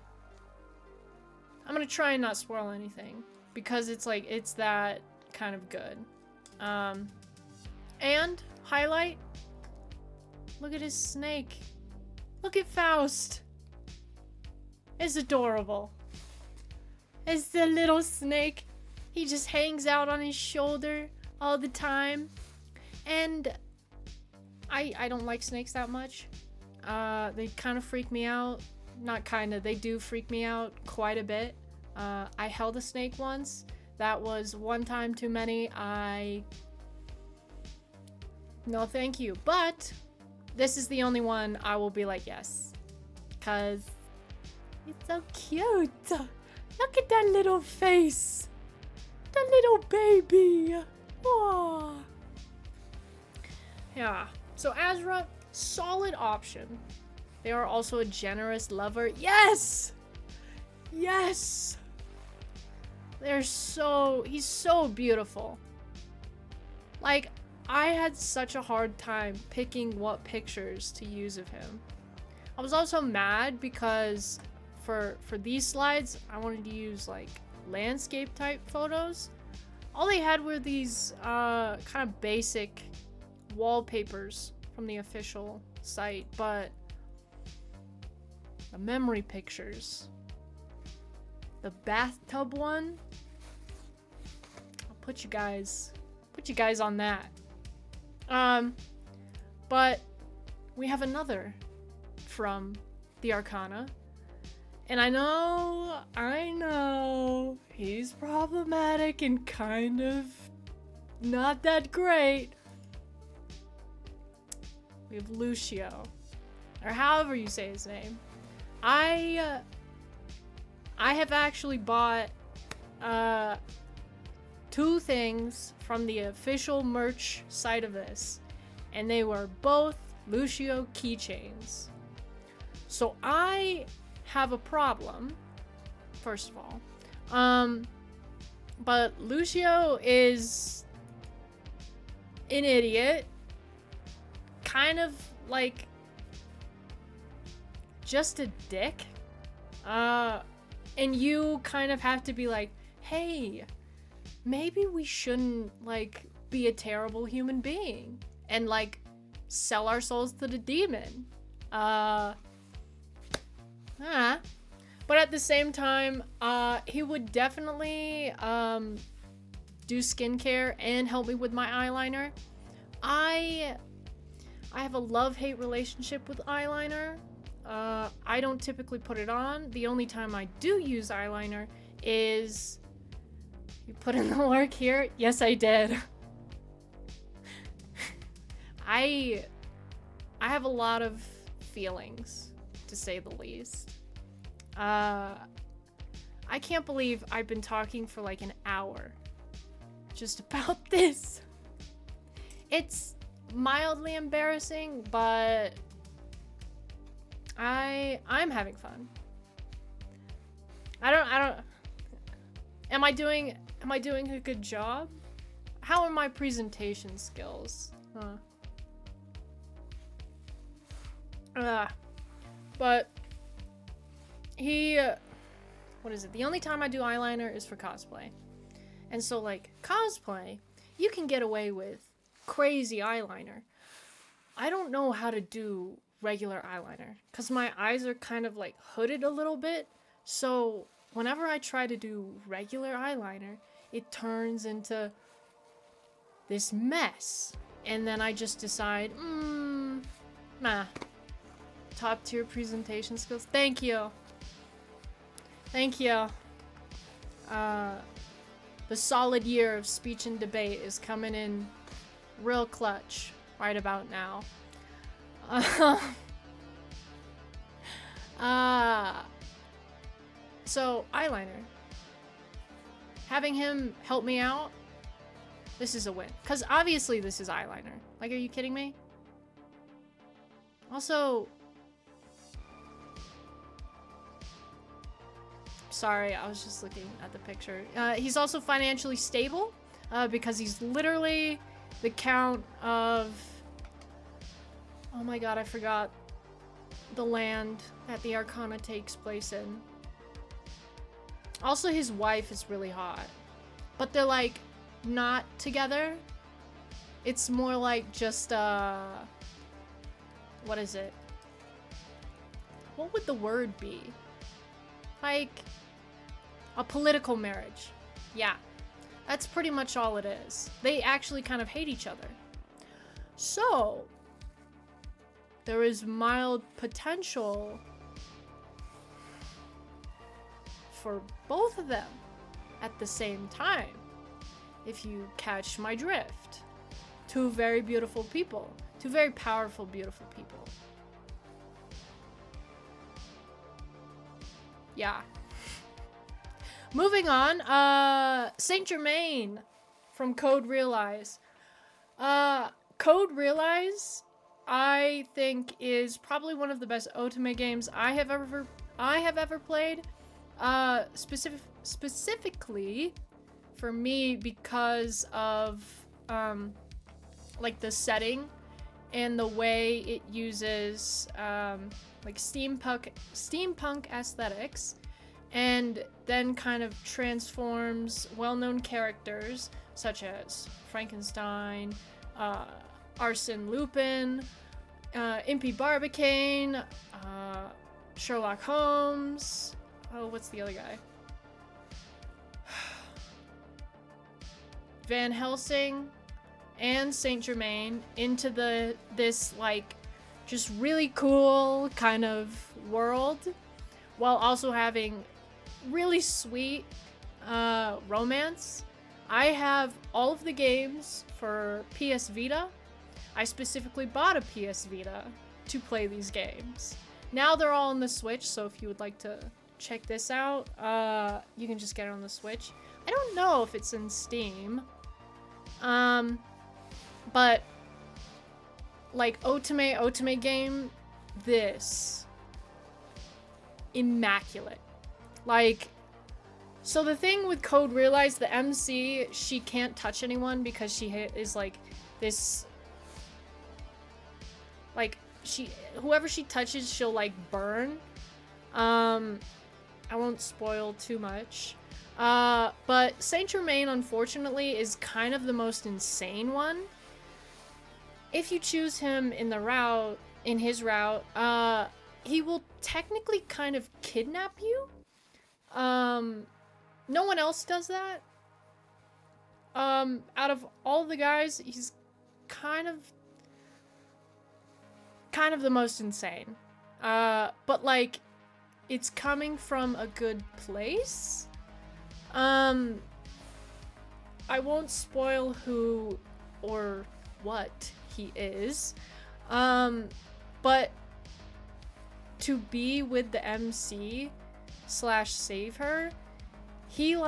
I'm gonna try and not spoil anything because it's like, it's that kind of good. And highlight, look at his snake. Look at Faust. It's adorable. It's the little snake. He just hangs out on his shoulder all the time. And I don't like snakes that much. They kind of freak me out. Not kind of, they do freak me out quite a bit. I held a snake once. That was one time too many. No thank you. But this is the only one I will be like, yes. Because it's so cute. Look at that little face. That little baby. Aww. Yeah. So Azra, solid option. They are also a generous lover. Yes! Yes! He's so beautiful. Like, I had such a hard time picking what pictures to use of him. I was also mad because for these slides, I wanted to use like landscape type photos. All they had were these kind of basic wallpapers from the official site, but the memory pictures, the bathtub one, I'll put you guys on that. But we have another from the Arcana, and I know he's problematic and kind of not that great. We have Lucio, or however you say his name. I have actually bought 2 things from the official merch site of this, and they were both Lucio keychains. So I have a problem, first of all. But Lucio is an idiot, kind of like just a dick. And you kind of have to be like, hey, maybe we shouldn't like be a terrible human being and like sell our souls to the demon. But at the same time, he would definitely do skincare and help me with my eyeliner. I have a love-hate relationship with eyeliner. I don't typically put it on. The only time I do use eyeliner is... You put in the work here? Yes, I did. I have a lot of feelings, to say the least. I can't believe I've been talking for like an hour just about this. It's mildly embarrassing, but I'm having fun. I don't Am I doing a good job? How are my presentation skills? But he what is it? The only time I do eyeliner is for cosplay. And so like cosplay, you can get away with crazy eyeliner. I don't know how to do regular eyeliner because my eyes are kind of like hooded a little bit. So whenever I try to do regular eyeliner, it turns into this mess. And then I just decide, nah. Top tier presentation skills. Thank you. Thank you. The solid year of speech and debate is coming in real clutch right about now. So eyeliner. Having him help me out, this is a win. Because obviously this is eyeliner. Like, are you kidding me? Also, sorry, I was just looking at the picture. He's also financially stable because he's literally the count of... Oh my god, I forgot the land that the Arcana takes place in. Also, his wife is really hot. But they're, like, not together. It's more like just, what is it? What would the word be? Like, a political marriage. Yeah. That's pretty much all it is. They actually kind of hate each other. So, there is mild potential for both of them at the same time, if you catch my drift. 2 very beautiful people. 2 very powerful, beautiful people. Yeah. Moving on, Saint Germain from Code Realize. Code Realize I think is probably one of the best otome games I have ever played. Specifically for me because of like the setting and the way it uses like steampunk aesthetics, and then kind of transforms well-known characters such as Frankenstein, Arsène Lupin, Impy Barbicane, Sherlock Holmes. Oh, what's the other guy? Van Helsing and Saint Germain into this like just really cool kind of world, while also having really sweet romance. I have all of the games for PS Vita. I specifically bought a PS Vita to play these games. Now they're all on the Switch, so if you would like to check this out, you can just get it on the Switch. I don't know if it's in Steam. But like otome game, this immaculate. Like, so the thing with Code Realize, the MC, she can't touch anyone because she is like this, like whoever she touches, she'll like burn. I won't spoil too much. But Saint Germain, unfortunately, is kind of the most insane one. If you choose him in his route, he will technically kind of kidnap you. No one else does that. Out of all the guys, he's kind of the most insane. But like, it's coming from a good place. I won't spoil who or what he is. But to be with the MC / save her, he's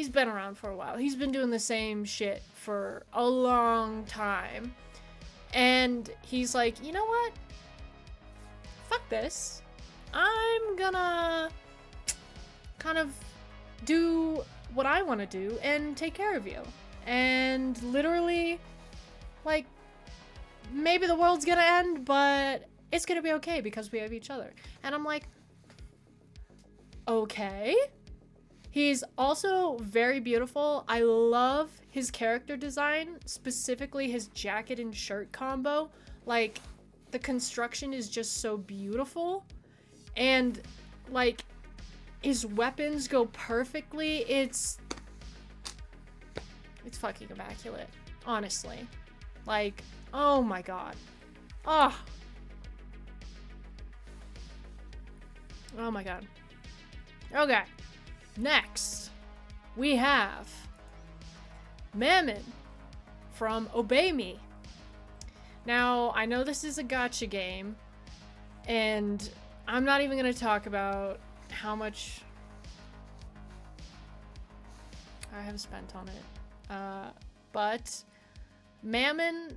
been around for a while. He's been doing the same shit for a long time. And he's like, you know what? Fuck this. I'm gonna kind of do what I want to do and take care of you. And literally, like, maybe the world's gonna end, but it's gonna be okay because we have each other. And I'm like, okay. He's also very beautiful. I love his character design, specifically his jacket and shirt combo. Like, the construction is just so beautiful. And, like, his weapons go perfectly. It's fucking immaculate, honestly. Like, oh my god. Oh my god. Okay. Next, we have Mammon from Obey Me. Now, I know this is a gacha game, and I'm not even going to talk about how much I have spent on it. But Mammon,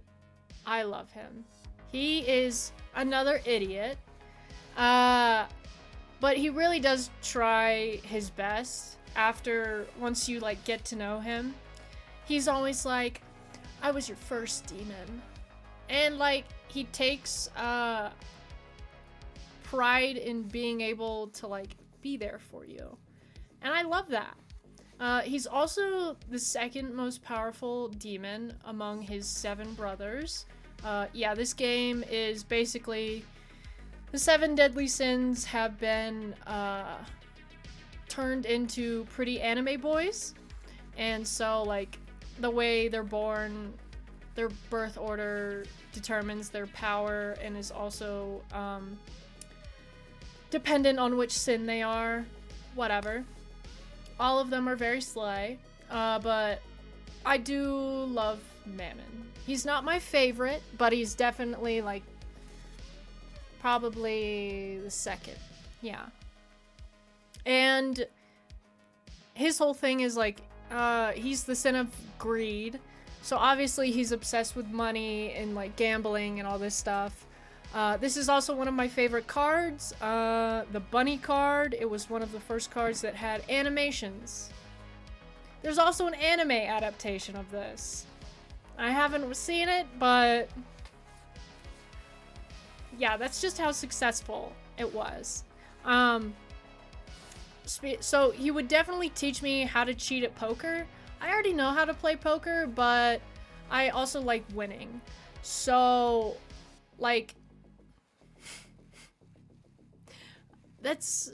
I love him. He is another idiot. But he really does try his best once you, like, get to know him. He's always like, I was your first demon. And, like, he takes, pride in being able to, like, be there for you. And I love that. He's also the second most powerful demon among his 7 brothers. Yeah, this game is basically... The 7 deadly sins have been turned into pretty anime boys. And so, like, the way they're born, their birth order determines their power and is also dependent on which sin they are. Whatever. All of them are very slay. But I do love Mammon. He's not my favorite, but he's definitely, like, probably the second. Yeah. And his whole thing is like, he's the sin of greed. So obviously he's obsessed with money and like gambling and all this stuff. This is also one of my favorite cards, the bunny card. It was one of the first cards that had animations. There's also an anime adaptation of this. I haven't seen it, but yeah, that's just how successful it was. So he would definitely teach me how to cheat at poker. I already know how to play poker, but I also like winning. So, like, is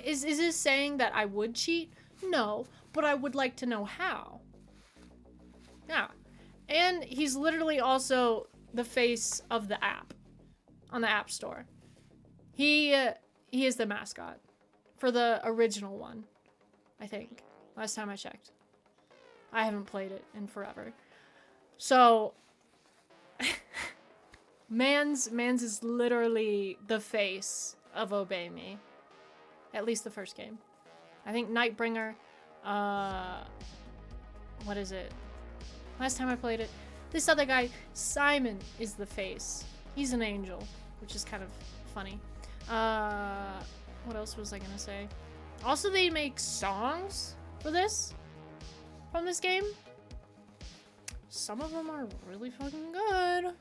this saying that I would cheat? No, but I would like to know how. Yeah. And he's literally also the face of the app on the App Store. He is the mascot for the original one, I think. Last time I checked. I haven't played it in forever. So Mans is literally the face of Obey Me. At least the first game. I think Nightbringer, what is it? Last time I played it, this other guy, Simon, is the face. He's an angel, which is kind of funny. What else was I gonna say? Also, they make songs for this, from this game. Some of them are really fucking good.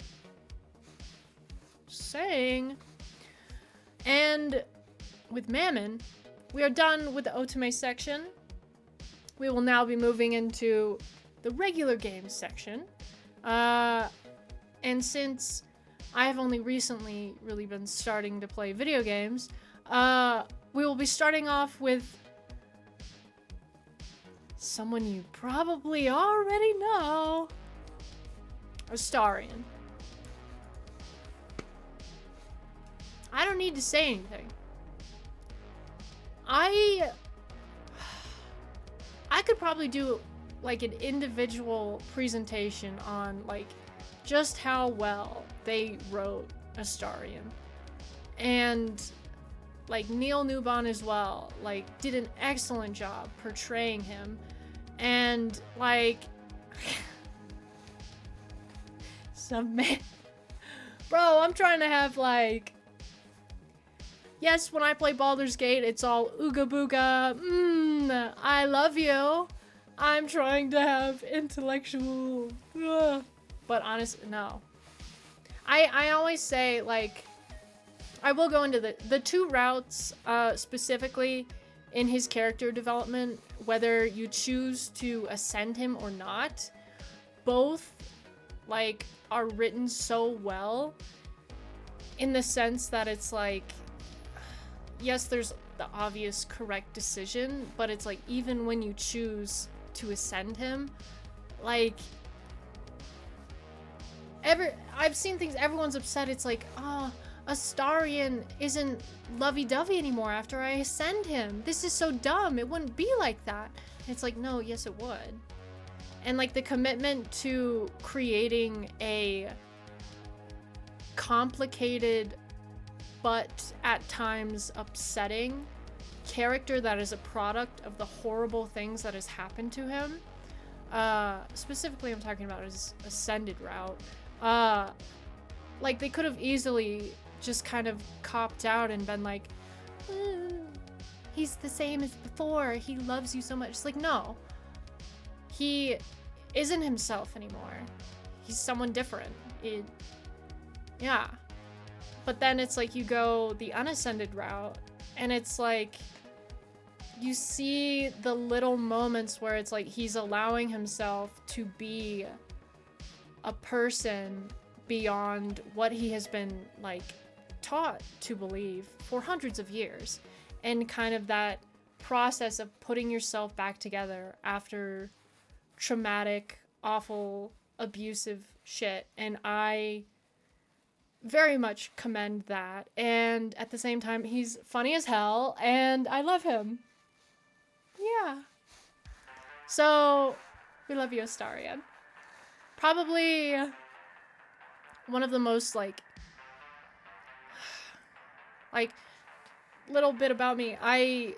Just saying. And with Mammon, we are done with the Otome section. We will now be moving into the regular games section. And since I have only recently really been starting to play video games, we will be starting off with someone you probably already know. Astarion. I don't need to say anything. I could probably do like an individual presentation on like just how well they wrote Astarion. And like Neil Newbon as well, like did an excellent job portraying him. And like some man, bro, I'm trying to have like, yes, when I play Baldur's Gate, it's all ooga booga, I love you. I'm trying to have intellectual, but honestly, no. I always say, like, I will go into the two routes, specifically in his character development, whether you choose to ascend him or not, both, like, are written so well in the sense that it's like, yes, there's the obvious correct decision, but it's like, even when you choose to ascend him, like, I've seen things, everyone's upset, it's like, Astarion isn't lovey-dovey anymore after I ascend him. This is so dumb, it wouldn't be like that. And it's like, no, yes it would. And like the commitment to creating a complicated but at times upsetting character that is a product of the horrible things that has happened to him. Specifically, I'm talking about his ascended route. Like, they could have easily just kind of copped out and been like, he's the same as before, he loves you so much. It's like, no. He isn't himself anymore. He's someone different. Yeah. But then it's like you go the unascended route, and it's like you see the little moments where it's like he's allowing himself to be a person beyond what he has been like taught to believe for hundreds of years, and kind of that process of putting yourself back together after traumatic, awful, abusive shit. And I very much commend that. And at the same time, he's funny as hell, and I love him. Yeah. So, we love you, Astarion. Probably one of the most, like, little bit about me. I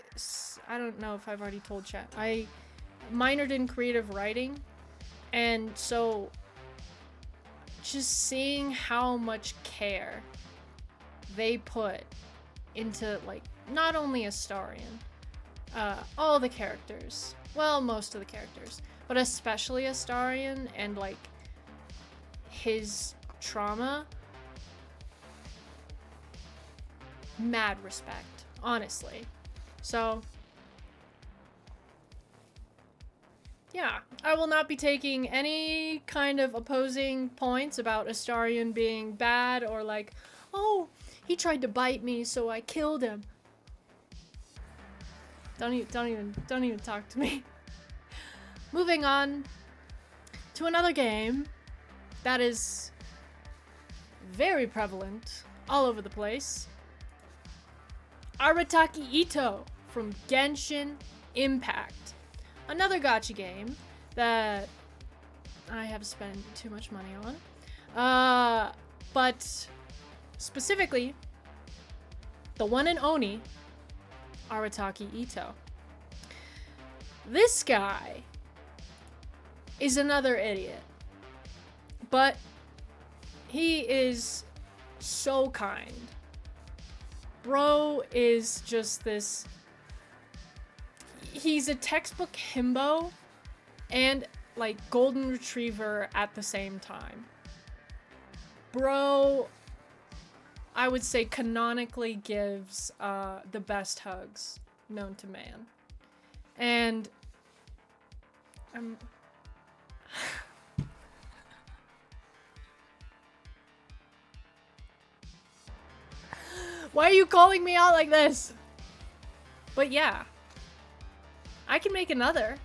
don't know if I've already told chat. I minored in creative writing, And so just seeing how much care they put into, like, not only Astarion, all the characters, well, most of the characters, but especially Astarion and, like, his trauma. Mad respect, honestly. So, yeah, I will not be taking any kind of opposing points about Astarion being bad or like, oh, he tried to bite me, so I killed him. Don't even talk to me. Moving on to another game that is very prevalent all over the place. Arataki Itto from Genshin Impact. Another gacha game that I have spent too much money on. But specifically, the one and only Arataki Itto. This guy is another idiot. But he is so kind. Bro is just this... He's a textbook himbo and, like, golden retriever at the same time. Bro, I would say, canonically gives the best hugs known to man. And I'm... Why are you calling me out like this? But yeah, I can make another.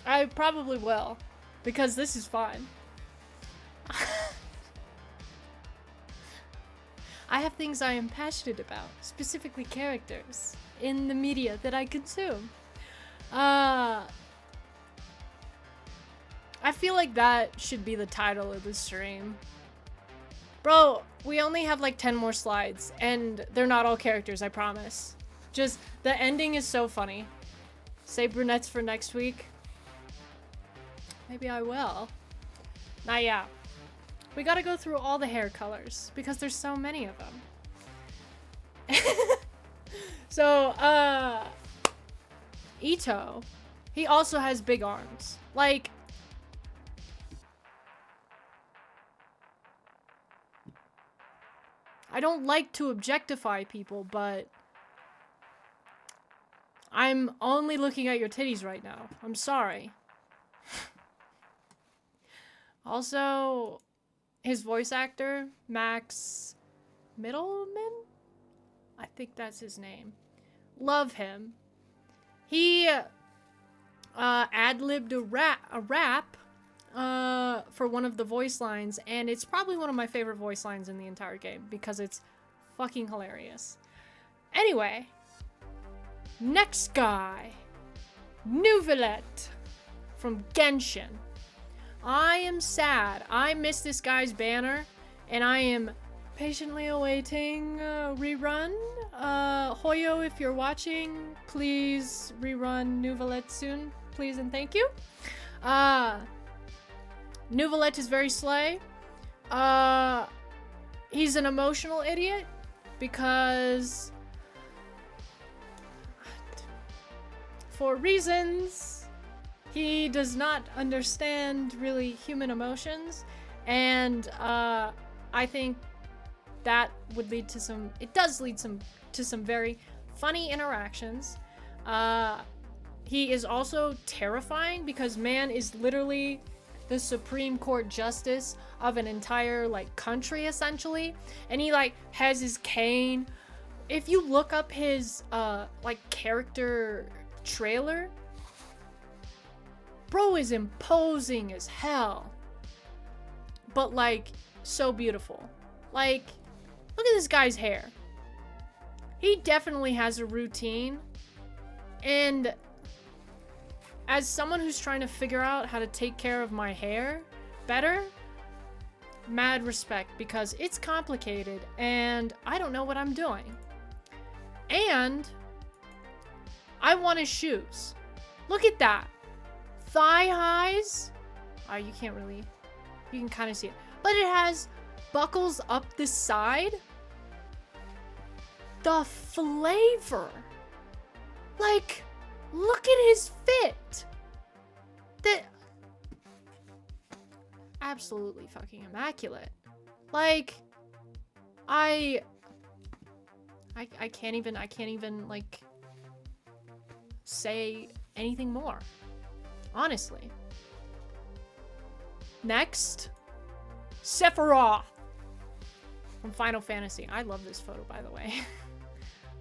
I probably will, because this is fun. I have things I am passionate about, specifically characters, in the media that I consume. I feel like that should be the title of the stream. Bro, we only have like 10 more slides, and they're not all characters, I promise. Just, the ending is so funny. Save brunettes for next week. Maybe I will. Yeah. We gotta go through all the hair colors, because there's so many of them. So, Itto, he also has big arms. Like, I don't like to objectify people, but I'm only looking at your titties right now. I'm sorry. Also, his voice actor, Max Middleman? I think that's his name. Love him. He ad-libbed a rap for one of the voice lines, and it's probably one of my favorite voice lines in the entire game because it's fucking hilarious. Anyway, next guy, Mon-Wed from Genshin. I am sad. I missed this guy's banner, and I am patiently awaiting rerun. Hoyo, if you're watching, please rerun Mon-Wed soon, please and thank you. Mon-Wed is very slay. He's an emotional idiot because for reasons he does not understand really human emotions, and I think that would lead to some, it does lead to some very funny interactions. He is also terrifying because man is literally the Supreme Court justice of an entire, like, country, essentially. And he, like, has his cane. If you look up his, like, character trailer, bro is imposing as hell. But, like, so beautiful. Like, look at this guy's hair. He definitely has a routine. And as someone who's trying to figure out how to take care of my hair better, mad respect, because it's complicated and I don't know what I'm doing. And I want his shoes. Look at that. thigh highs. You can't really, you can kind of see it. But it has buckles up the side. The flavor. Like, look at his fit. That absolutely fucking immaculate. Like, I can't even like say anything more. Honestly. Next, Sephiroth from Final Fantasy. I love this photo, by the way.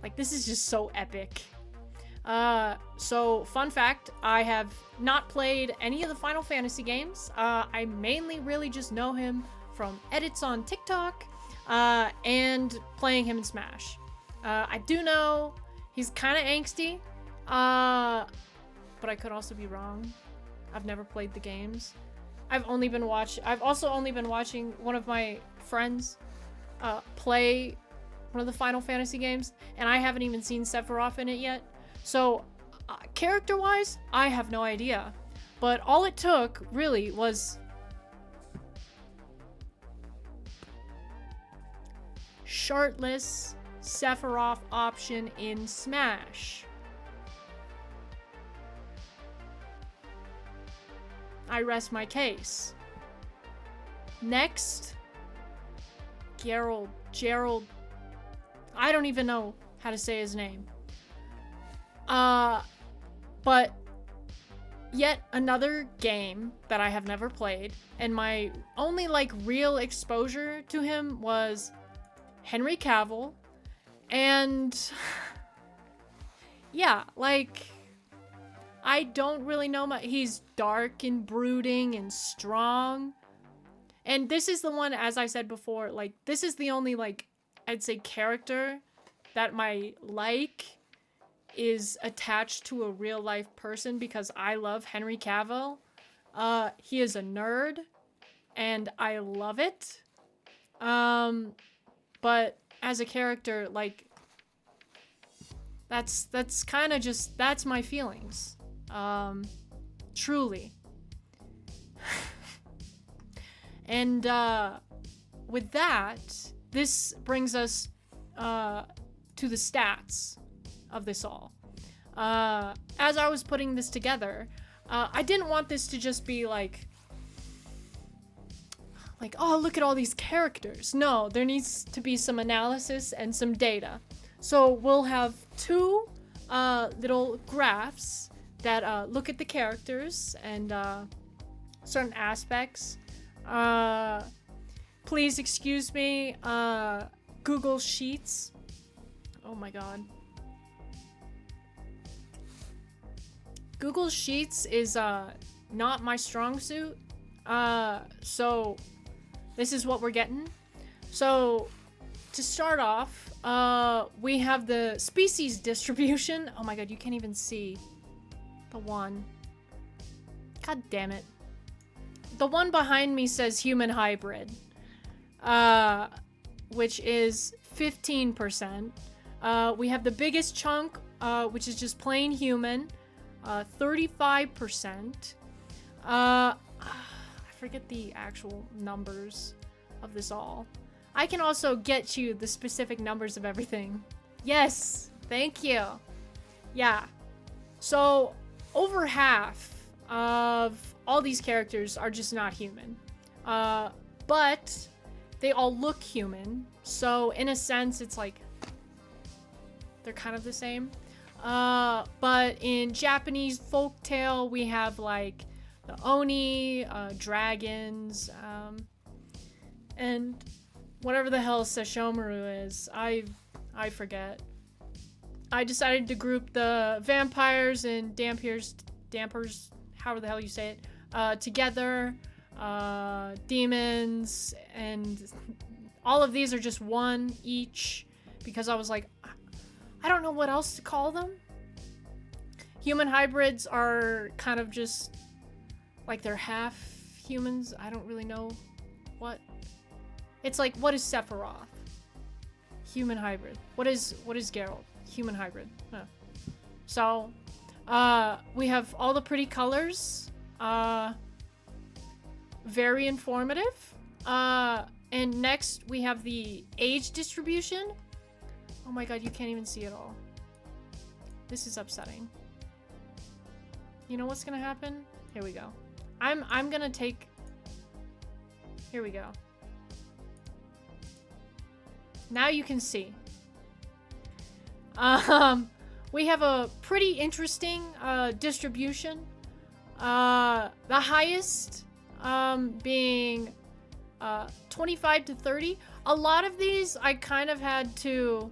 Like, this is just so epic. So fun fact, I have not played any of the Final Fantasy games. I mainly really just know him from edits on TikTok, and playing him in Smash. I do know he's kind of angsty, but I could also be wrong. I've never played the games. I've also only been watching one of my friends play one of the Final Fantasy games, and I haven't even seen Sephiroth in it yet. So, character-wise, I have no idea. But all it took, really, was shirtless Sephiroth option in Smash. I rest my case. Next, Gerald. I don't even know how to say his name. But yet another game that I have never played, and my only like real exposure to him was Henry Cavill, and yeah, like, I don't really know much. He's dark and brooding and strong. And this is the one, as I said before, like, this is the only, like, I'd say character that my like is attached to a real life person, because I love Henry Cavill. He is a nerd and I love it. But as a character, like, that's kind of just, that's my feelings. Truly. And with that, this brings us to the stats of this all. As I was putting this together, I didn't want this to just be like, oh, look at all these characters. No, there needs to be some analysis and some data. So we'll have two little graphs that look at the characters and certain aspects. Please excuse me, Google Sheets. Oh my god. Google Sheets is not my strong suit. So this is what we're getting. So to start off, we have the species distribution. Oh my god, you can't even see the one. God damn it. The one behind me says human hybrid, which is 15%. We have the biggest chunk, which is just plain human, 35%. I forget the actual numbers of this all. I can also get you the specific numbers of everything. Yes, thank you. Yeah. So over half of all these characters are just not human. But they all look human. So in a sense, it's like they're kind of the same. But in Japanese folktale, we have like the Oni, dragons, and whatever the hell Sesshomaru is. I forget. I decided to group the vampires and dampers, however the hell you say it, together. Demons, and all of these are just one each, because I was like, I don't know what else to call them. Human hybrids are kind of just like they're half humans. I don't really know what. It's like, what is Sephiroth? Human hybrid. What is Geralt? Human hybrid. Huh. So, we have all the pretty colors. Very informative. And next we have the age distribution. Oh my god, you can't even see it all. This is upsetting. You know what's gonna happen? Here we go. I'm gonna take... Here we go. Now you can see. We have a pretty interesting distribution. The highest being 25 to 30. A lot of these I kind of had to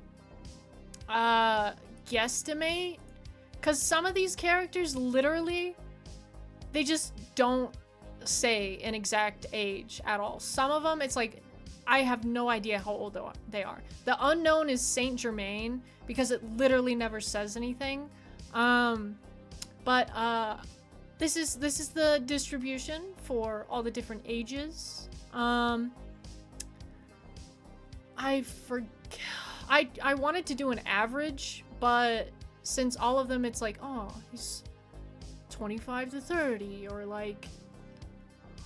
guesstimate, because some of these characters literally, they just don't say an exact age at all. Some of them, it's like, I have no idea how old they are. The unknown is Saint Germain, because it literally never says anything. But this is the distribution for all the different ages. I wanted to do an average, but since all of them, it's like, oh, he's 25 to 30, or like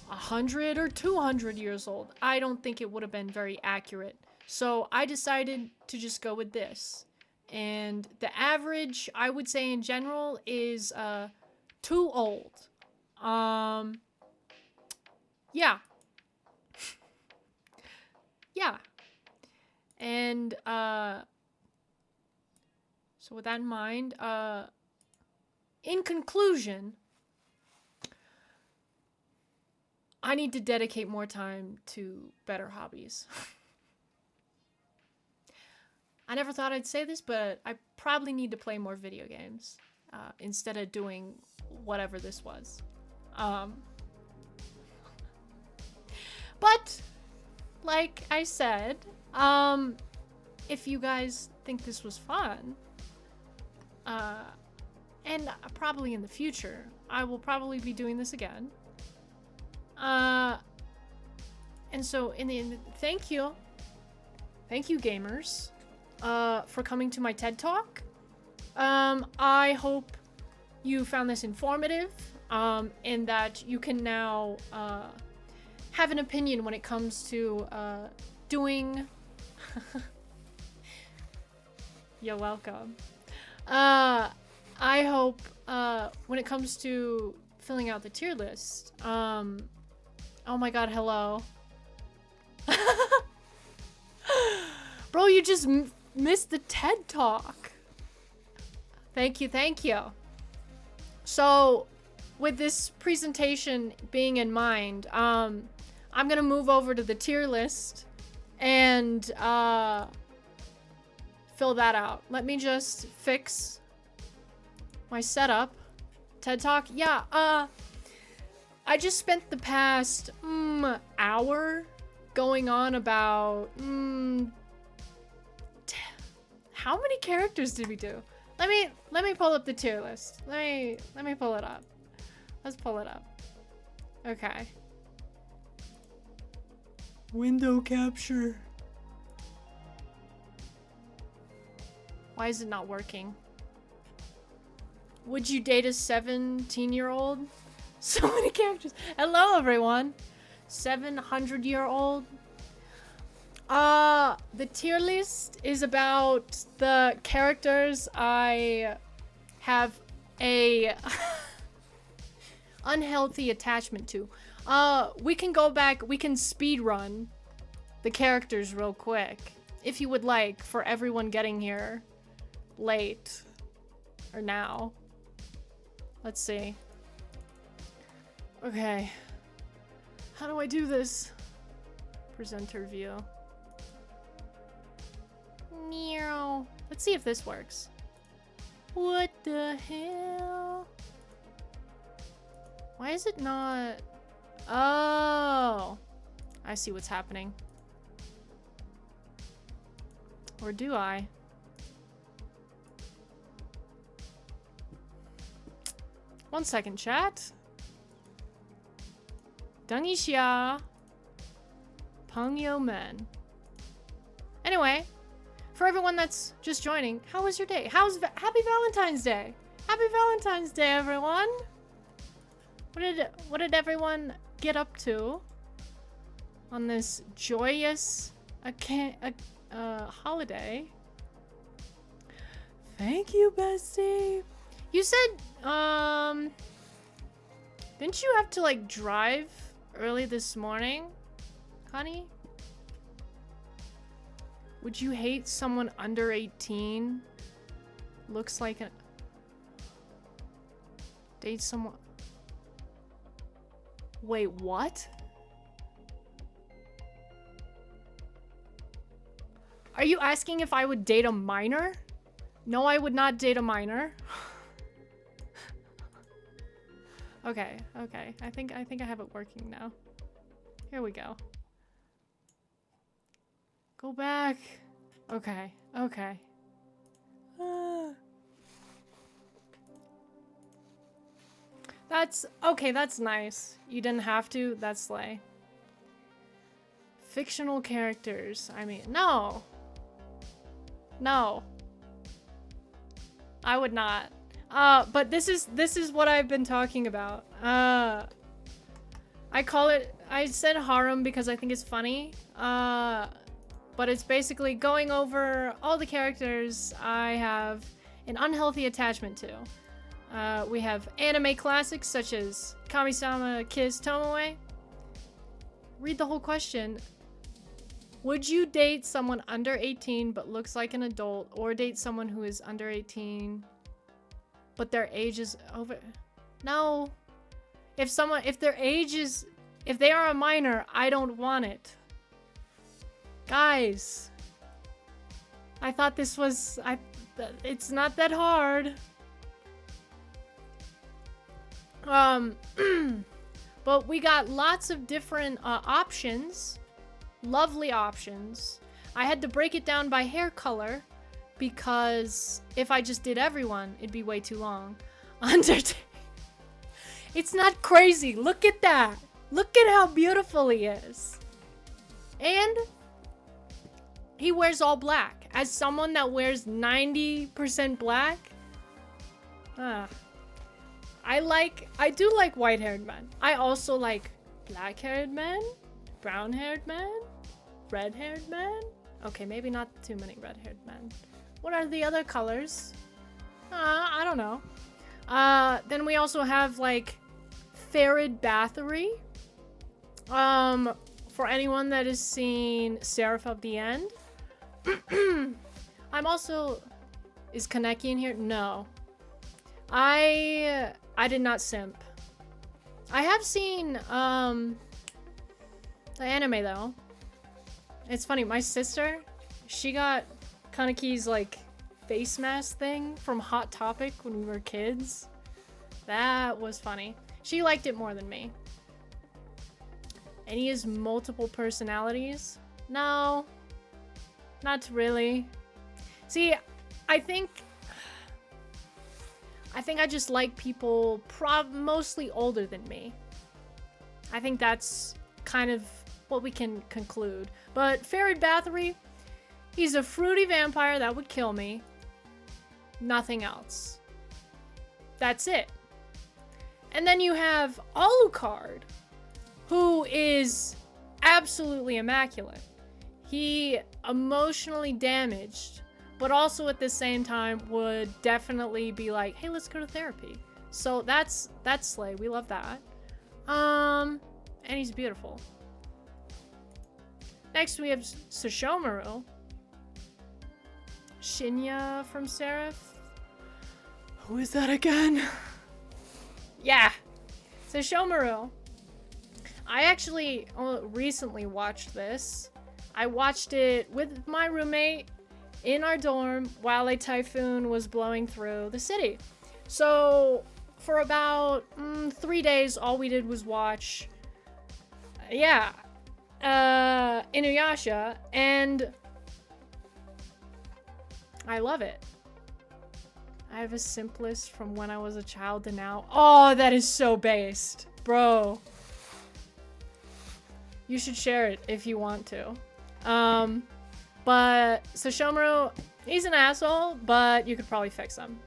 100 or 200 years old. I don't think it would have been very accurate. So I decided to just go with this. And the average, I would say in general, is too old. Yeah. Yeah. And so with that in mind, in conclusion, I need to dedicate more time to better hobbies. I never thought I'd say this, but I probably need to play more video games instead of doing whatever this was. But, like I said, if you guys think this was fun, and probably in the future, I will probably be doing this again. And so thank you gamers, for coming to my TED Talk. I hope you found this informative, and that you can now, have an opinion when it comes to, doing... You're welcome. I hope, when it comes to filling out the tier list, oh my god, hello. Bro, you just missed the TED Talk. Thank you. So, with this presentation being in mind, I'm gonna move over to the tier list and fill that out. Let me just fix my setup. TED Talk, yeah, I just spent the past hour going on about how many characters did we do? Let me pull up the tier list. Let me pull it up. Let's pull it up. Okay. Window capture. Why is it not working? Would you date a 17-year-old? So many characters. Hello, everyone. 700-year-old. The tier list is about the characters I have a unhealthy attachment to. We can go back, we can speed run the characters real quick, if you would like, for everyone getting here late or now. Let's see. Okay. How do I do this? Presenter view. Meow. Let's see if this works. What the hell? Why is it not? Oh. I see what's happening. Or do I? One second, chat. Dengixia. Pengyo men. Anyway, for everyone that's just joining, how was your day? Happy Valentine's Day? Happy Valentine's Day, everyone! What did everyone get up to on this joyous holiday? Thank you, bestie. You said, didn't you have to like drive early this morning, honey? Would you hate someone under 18? Looks like a... Date someone... Wait, what? Are you asking if I would date a minor? No, I would not date a minor. Okay, okay. I think I have it working now. Here we go. Go back. Okay, okay. That's okay, that's nice. You didn't have to, that's slay. Fictional characters. I mean, no. No. I would not. But this is what I've been talking about. I said harem because I think it's funny. But it's basically going over all the characters I have an unhealthy attachment to. We have anime classics such as Kami-sama Kiss Tomoe. Read the whole question. Would you date someone under 18 but looks like an adult, or date someone who is under 18 but their age is over? No. If they are a minor, I don't want it. Guys, I thought this was, it's not that hard. But we got lots of different options, lovely options. I had to break it down by hair color because if I just did everyone, it'd be way too long. Undertale. It's not crazy. Look at that. Look at how beautiful he is. And he wears all black. As someone that wears 90% black, I do like white-haired men. I also like black-haired men, brown-haired men, red-haired men. Okay, maybe not too many red-haired men. What are the other colors? I don't know. Then we also have like Farid Bathory. For anyone that has seen Seraph of the End. I'm also... Is Kaneki in here? No. I did not simp. I have seen the anime though. It's funny, my sister, she got Kaneki's like face mask thing from Hot Topic when we were kids. That was funny. She liked it more than me. And he has multiple personalities? No. Not really. See, I think I just like people mostly older than me. I think that's kind of what we can conclude. But Farid Bathory, he's a fruity vampire that would kill me. Nothing else. That's it. And then you have Alucard, who is absolutely immaculate. He emotionally damaged, but also at the same time would definitely be like, hey, let's go to therapy. So that's slay. We love that. And he's beautiful. Next we have Sashomaru. Shinya from Seraph. Who is that again? Yeah. Sashomaru. I actually recently watched this. I watched it with my roommate in our dorm while a typhoon was blowing through the city. So for about 3 days, all we did was watch, Inuyasha, and I love it. I have a simp list from when I was a child to now. Oh, that is so based, bro. You should share it if you want to. But Sashomaru, he's an asshole, but you could probably fix him.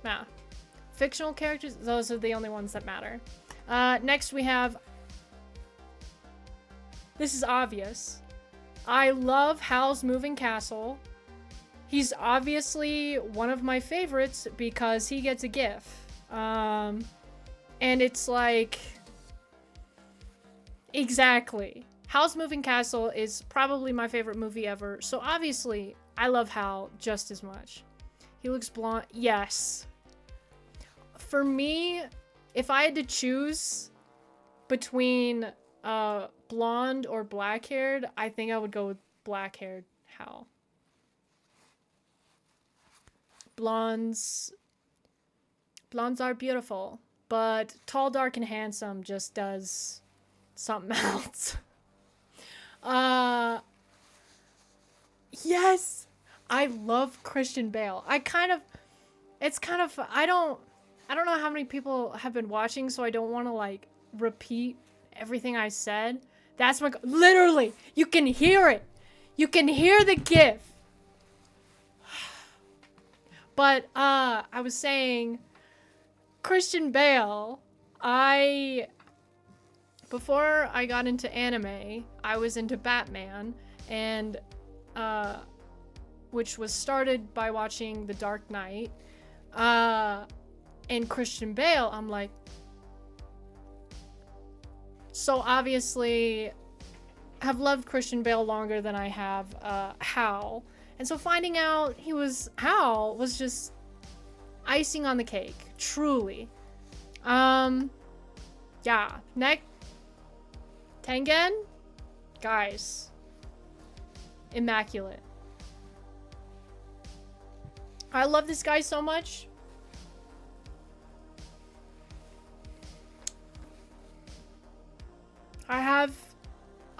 Nah. Fictional characters, those are the only ones that matter. Next we have... This is obvious. I love Howl's Moving Castle. He's obviously one of my favorites because he gets a GIF. And it's like... Exactly. Howl's Moving Castle is probably my favorite movie ever. So obviously, I love Howl just as much. He looks blonde. Yes. For me, if I had to choose between blonde or black-haired, I think I would go with black-haired Howl. Blondes are beautiful, but tall, dark, and handsome just does something else. Yes, I love Christian Bale. I don't know how many people have been watching, so I don't want to like repeat everything I said. That's my, literally, you can hear it. You can hear the GIF. But, I was saying, Christian Bale, before I got into anime, I was into Batman, and, which was started by watching The Dark Knight, and Christian Bale, I'm like, so obviously, have loved Christian Bale longer than I have, Howl, and so finding out he was Howl was just icing on the cake, truly. Yeah, next, Tengen, guys, immaculate. I love this guy so much.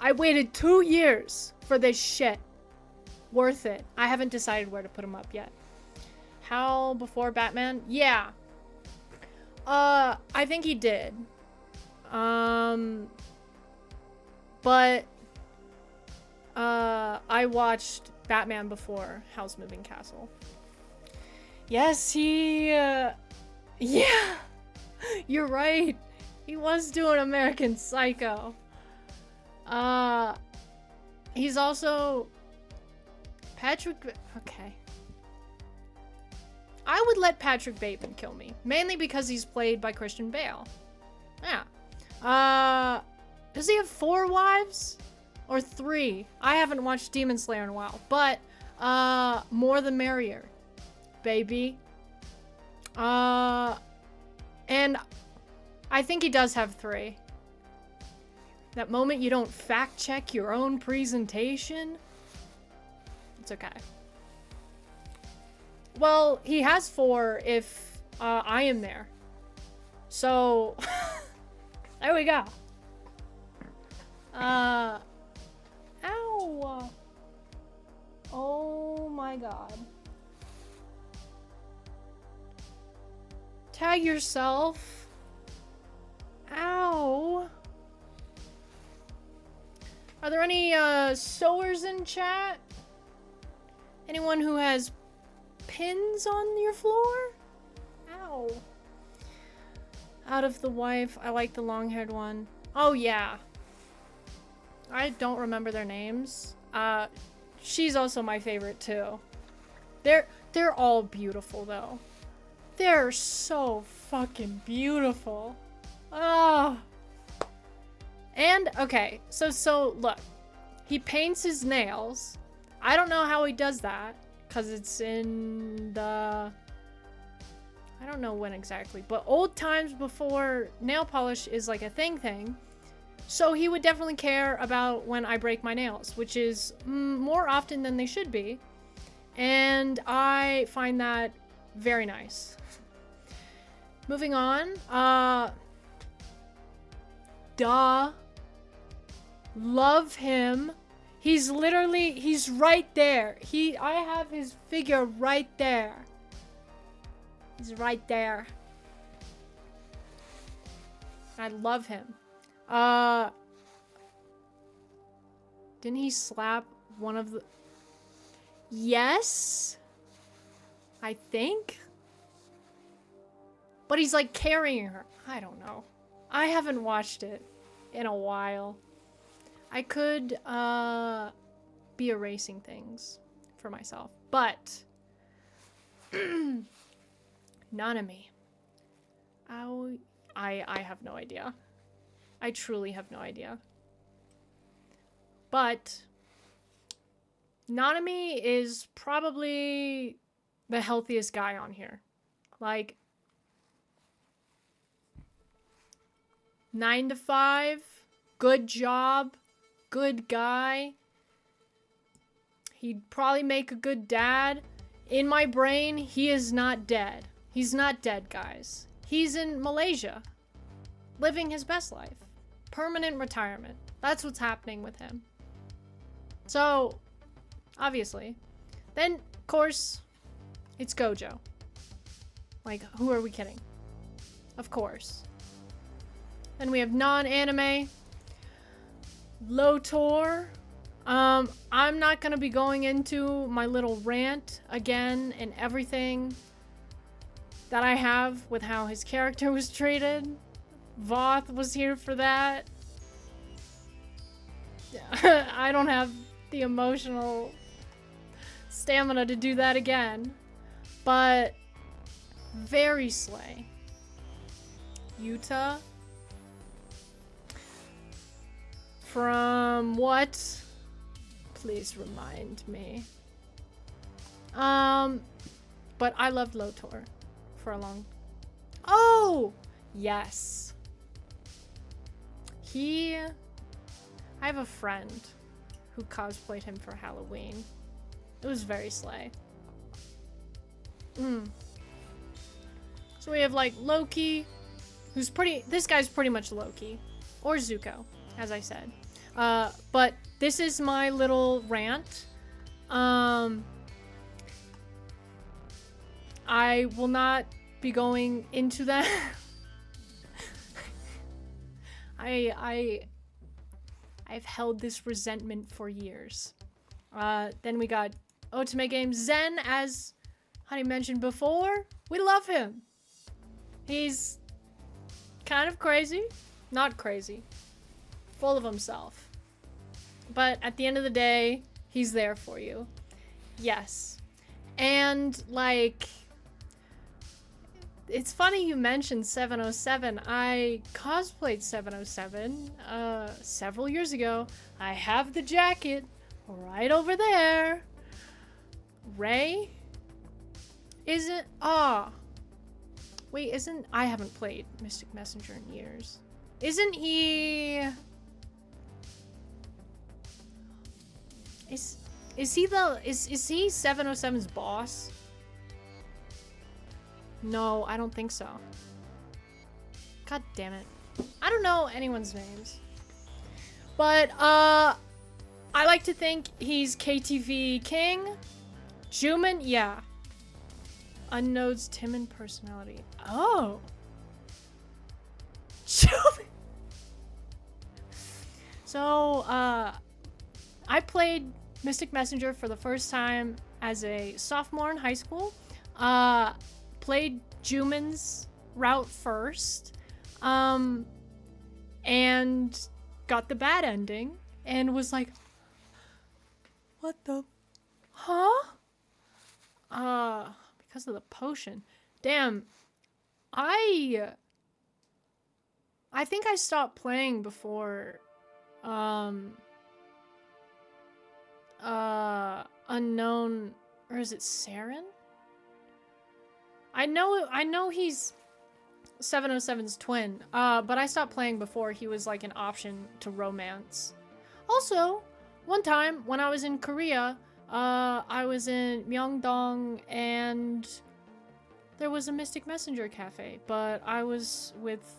I waited 2 years for this shit. Worth it. I haven't decided where to put him up yet. Howl before Batman? Yeah. I think he did. But I watched Batman before Howl's Moving Castle. Yes, yeah. You're right. He was doing American Psycho. He's also okay. I would let Patrick Bateman kill me, mainly because he's played by Christian Bale. Yeah. Does he have 4 wives? Or 3? I haven't watched Demon Slayer in a while, but more the merrier, baby. And I think he does have 3. That moment you don't fact check your own presentation. It's okay. Well, he has 4 if I am there. So, there we go. Ow. Oh my god. Tag yourself. Ow. Are there any sewers in chat? Anyone who has pins on your floor? Ow. Out of the wife, I like the long-haired one. Oh yeah. I don't remember their names. She's also my favorite too. They're all beautiful though. They're so fucking beautiful. Ah. And okay, so look. He paints his nails. I don't know how he does that cuz it's in the I don't know when exactly, but old times before nail polish is like a thing. So he would definitely care about when I break my nails, which is more often than they should be. And I find that very nice. Moving on. Duh. Love him. He's right there. I have his figure right there. He's right there. I love him. Didn't he slap one of the... Yes? I think? But he's like carrying her. I don't know. I haven't watched it in a while. I could be erasing things for myself, but Nanami. I have no idea. I truly have no idea. But Nanami is probably the healthiest guy on here. Like 9 to 5, good job, good guy. He'd probably make a good dad. In my brain, he is not dead. He's not dead, guys. He's in Malaysia, living his best life. Permanent retirement. That's what's happening with him. So, obviously. Then, of course, it's Gojo. Like, who are we kidding? Of course. Then we have non-anime. Lotor. I'm not gonna be going into my little rant again and everything that I have with how his character was treated. Voth was here for that. I don't have the emotional stamina to do that again. But very slay. Yuta. From what? Please remind me. But I loved Lotor for a long... Oh! Yes. I have a friend who cosplayed him for Halloween. It was very slay. So we have like Loki, who's this guy's pretty much Loki. Or Zuko, as I said. But this is my little rant. I will not be going into that. I've held this resentment for years. Then we got Ultimate Game Zen, as Honey mentioned before. We love him. He's kind of crazy. Not crazy. Full of himself. But at the end of the day, he's there for you. Yes. And, like... It's funny you mentioned 707. I cosplayed 707 several years ago. I have the jacket right over there. Ray? Isn't... Wait, isn't... I haven't played Mystic Messenger in years. Isn't he... Is he 707's boss? No, I don't think so. God damn it. I don't know anyone's names. But, I like to think he's KTV King. Juman, yeah. Unknown's Timon personality. Oh. Juman. So, I played Mystic Messenger for the first time as a sophomore in high school. Played Juman's route first, and got the bad ending, and was like, what the, huh? Because of the potion. Damn, I think I stopped playing before, Unknown, or is it Saren? I know he's 707's twin, but I stopped playing before he was like an option to romance. Also, one time when I was in Korea, I was in Myeongdong and there was a Mystic Messenger cafe, but I was with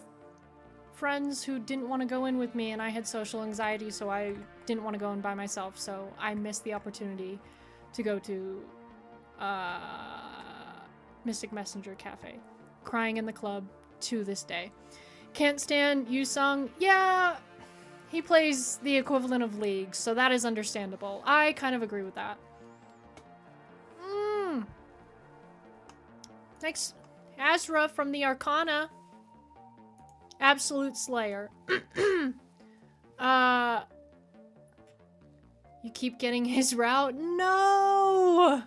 friends who didn't want to go in with me and I had social anxiety, so I didn't want to go in by myself, so I missed the opportunity to go to Mystic Messenger Cafe. Crying in the club to this day. Can't stand Yusung. Yeah, he plays the equivalent of League, so that is understandable. I kind of agree with that. Next, Azra from the Arcana. Absolute slayer. You keep getting his route? No!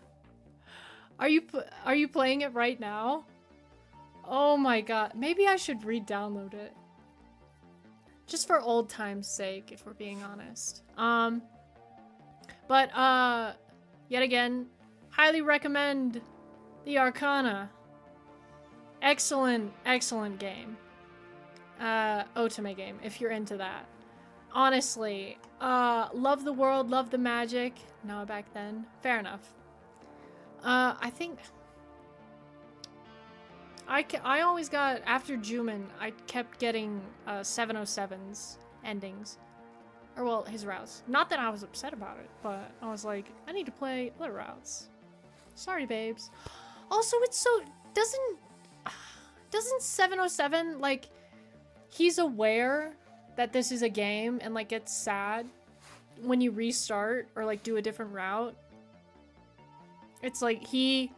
Are you playing it right now? Oh my god. Maybe I should re-download it. Just for old time's sake, if we're being honest. Yet again, highly recommend the Arcana. Excellent, excellent game. Otome game, if you're into that. Honestly, love the world, love the magic. No, back then. Fair enough. I think... I always got, after Juman, I kept getting 707's endings. Or, well, his routes. Not that I was upset about it, but I was like, I need to play other routes. Sorry, babes. Also, it's so... Doesn't 707, like... He's aware that this is a game and, like, gets sad when you restart or, like, do a different route. It's like, he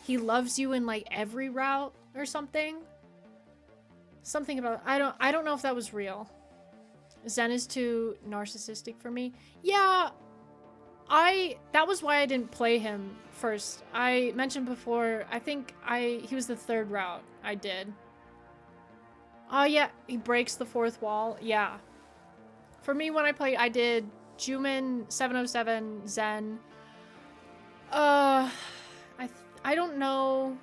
loves you in, like, every route or something. Something about... I don't know if that was real. Zen is too narcissistic for me. Yeah, that was why I didn't play him first. I mentioned before, I think he was the third route I did. Oh yeah, he breaks the fourth wall. Yeah. For me, when I did Juman, 707, Zen. I don't know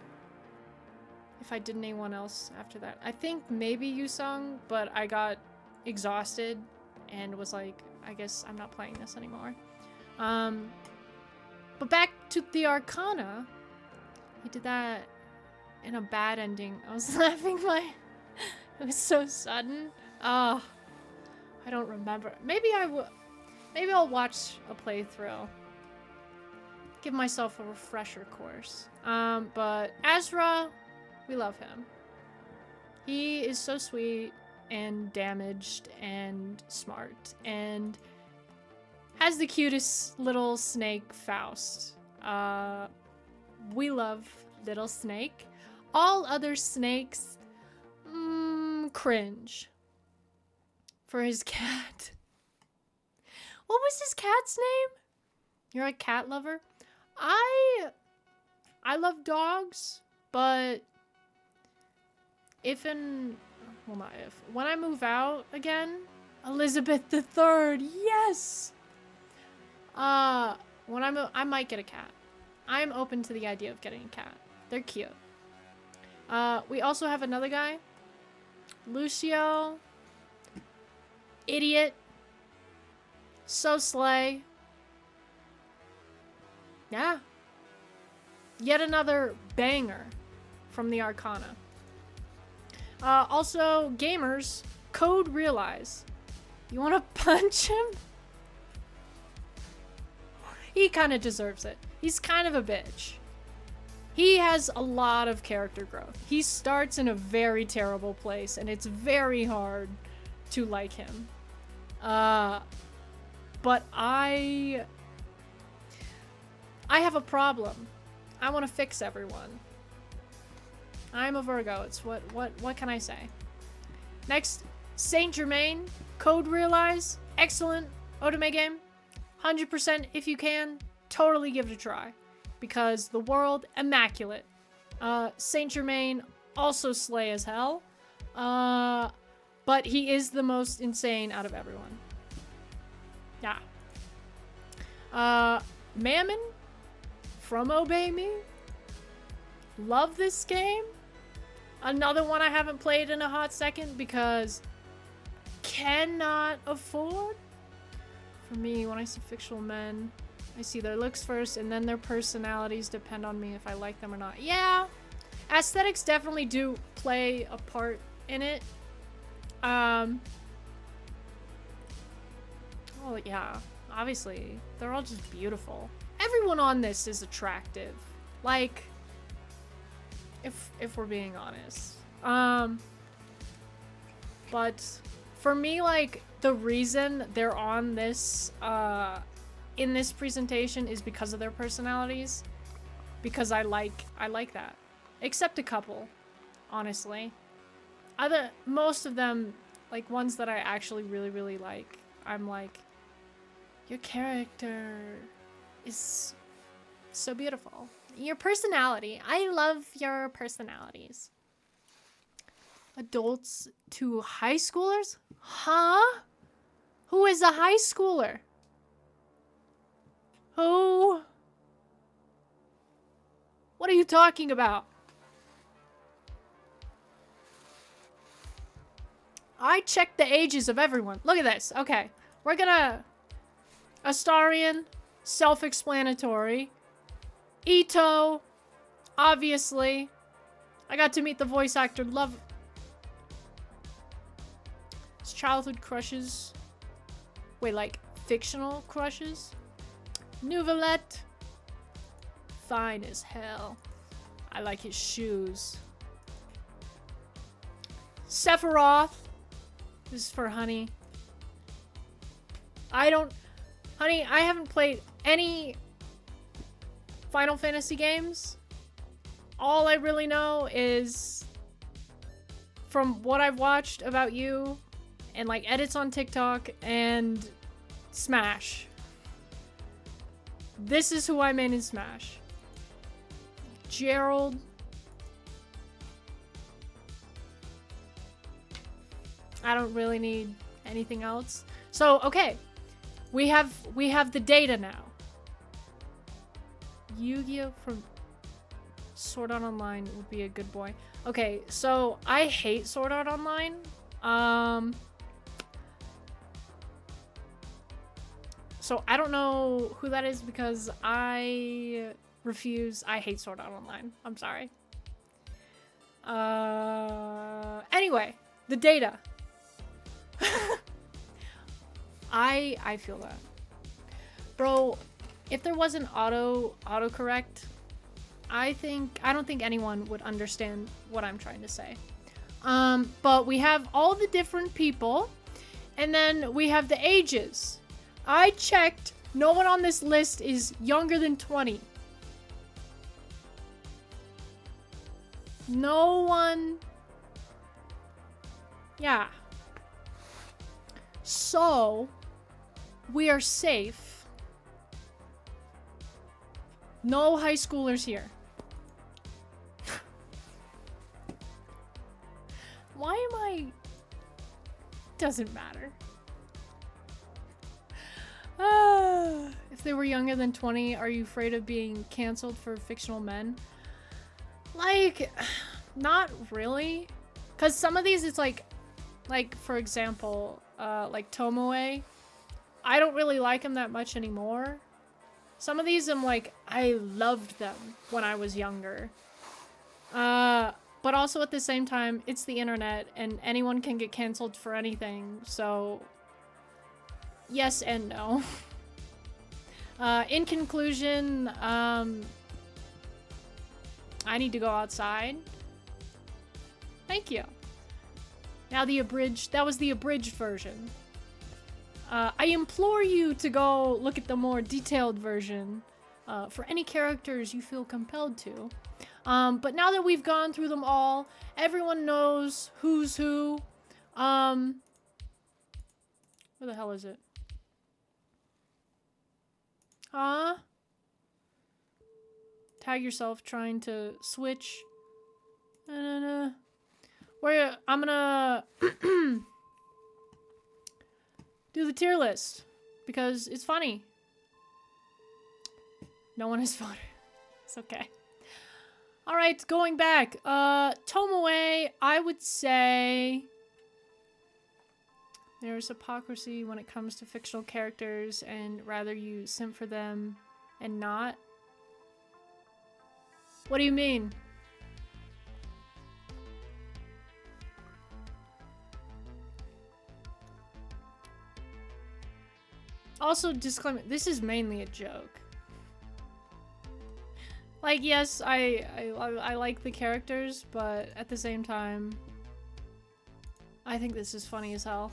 if I did anyone else after that. I think maybe Yusung, but I got exhausted and was like, I guess I'm not playing this anymore. But back to the Arcana. He did that in a bad ending. I was laughing it was so sudden. Oh, I don't remember. Maybe I'll watch a playthrough. Give myself a refresher course. But Azra, we love him. He is so sweet and damaged and smart and has the cutest little snake, Faust. We love little snake. All other snakes, cringe. For his cat. What was his cat's name? You're a cat lover? I love dogs, but when I move out again, Elizabeth III, yes! I might get a cat. I'm open to the idea of getting a cat. They're cute. We also have another guy. Lucio. Idiot. So slay. Yeah. Yet another banger from the Arcana. Also, gamers, Code Realize. You want to punch him? He kind of deserves it. He's kind of a bitch. He has a lot of character growth. He starts in a very terrible place, and it's very hard to like him. But I have a problem. I want to fix everyone. I'm a Virgo. It's what can I say? Next, Saint Germain, Code Realize, excellent Otome game. 100% if you can, totally give it a try. Because the world, immaculate. Saint Germain, also slay as hell. But he is the most insane out of everyone. Yeah. Mammon from Obey Me. Love this game. Another one I haven't played in a hot second because cannot afford. For me, when I see fictional men, I see their looks first and then their personalities depend on me if I like them or not. Yeah, aesthetics definitely do play a part in it. Oh yeah, obviously, they're all just beautiful. Everyone on this is attractive. Like, if we're being honest. But for me, like, the reason they're on this, in this presentation is because of their personalities. Because I like that. Except a couple, honestly. most of them, like ones that I actually really, really like, I'm like, your character is so beautiful. Your personality. I love your personalities. Adults to high schoolers? Huh? Who is a high schooler? Who? What are you talking about? I checked the ages of everyone. Look at this. Okay. We're gonna... Astarion, self-explanatory. Ito, obviously. I got to meet the voice actor. Love... His childhood crushes. Wait, like, fictional crushes? Nouvelette. Fine as hell. I like his shoes. Sephiroth. This is for Honey. Honey, I haven't played any Final Fantasy games. All I really know is from what I've watched about you and like edits on TikTok and Smash. This is who I main in Smash. Gerald. I don't really need anything else. So, okay. We have the data now. Yu-Gi-Oh! From Sword Art Online would be a good boy. Okay, so I hate Sword Art Online. So I don't know who that is because I refuse. I hate Sword Art Online. I'm sorry. Anyway, the data. I feel that. Bro, if there wasn't autocorrect, I don't think anyone would understand what I'm trying to say. But we have all the different people, and then we have the ages. I checked, no one on this list is younger than 20. No one. Yeah. So, we are safe. No high schoolers here. Why am I... Doesn't matter. If they were younger than 20, are you afraid of being canceled for fictional men? Like, not really. Because some of these, it's like, for example, like Tomoe. I don't really like him that much anymore. Some of these, I'm like, I loved them when I was younger. But also at the same time, it's the internet and anyone can get canceled for anything. So, yes and no. In conclusion, I need to go outside. Thank you. Now the abridged, that was the abridged version. I implore you to go look at the more detailed version for any characters you feel compelled to. But now that we've gone through them all, everyone knows who's who. Where the hell is it? Tag yourself trying to switch. Where I'm gonna do the tier list because it's funny. No one has voted. It's okay. All right, going back. Tomoe, I would say there's hypocrisy when it comes to fictional characters and rather you simp for them and not. What do you mean? Also, disclaimer, this is mainly a joke. Like, yes, I like the characters, but at the same time, I think this is funny as hell.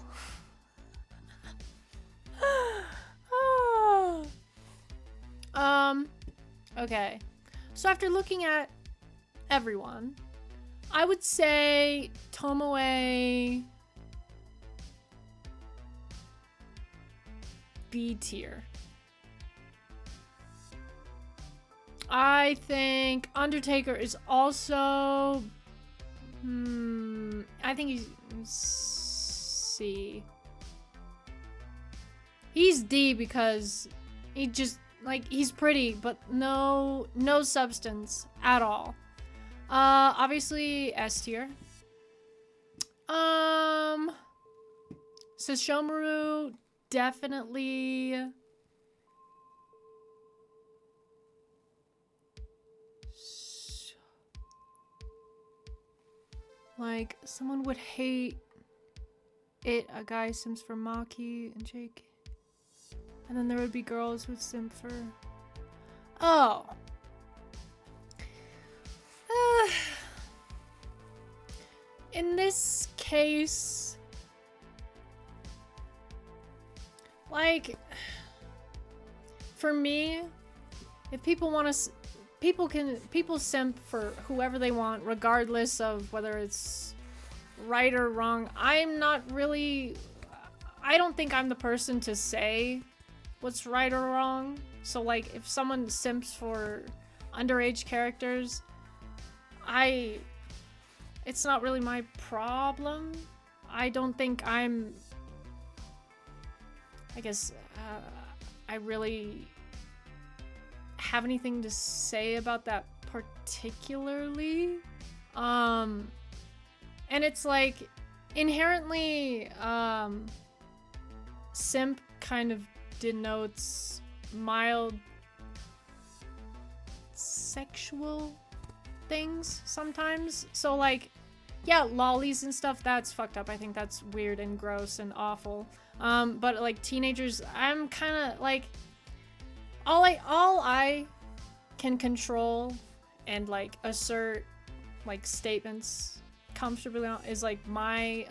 Okay. So after looking at everyone, I would say Tomoe B tier. I think Undertaker is also... I think he's C. He's D because he just, like, he's pretty, but no substance at all. Obviously S tier. Sesshomaru, definitely... Like, someone would hate it, a guy simps for Maki and Jake. And then there would be girls who would simp for... Oh. In this case... Like... For me, if people want to... People simp for whoever they want, regardless of whether it's right or wrong. I'm not really... I don't think I'm the person to say what's right or wrong. So, like, if someone simps for underage characters, it's not really my problem. I don't think I'm... I guess, I really... have anything to say about that particularly. And it's like inherently simp kind of denotes mild sexual things sometimes. So like, yeah, lollies and stuff, that's fucked up. I think that's weird and gross and awful. But like teenagers, I'm kind of like, all I can control and like assert like statements comfortably on is like my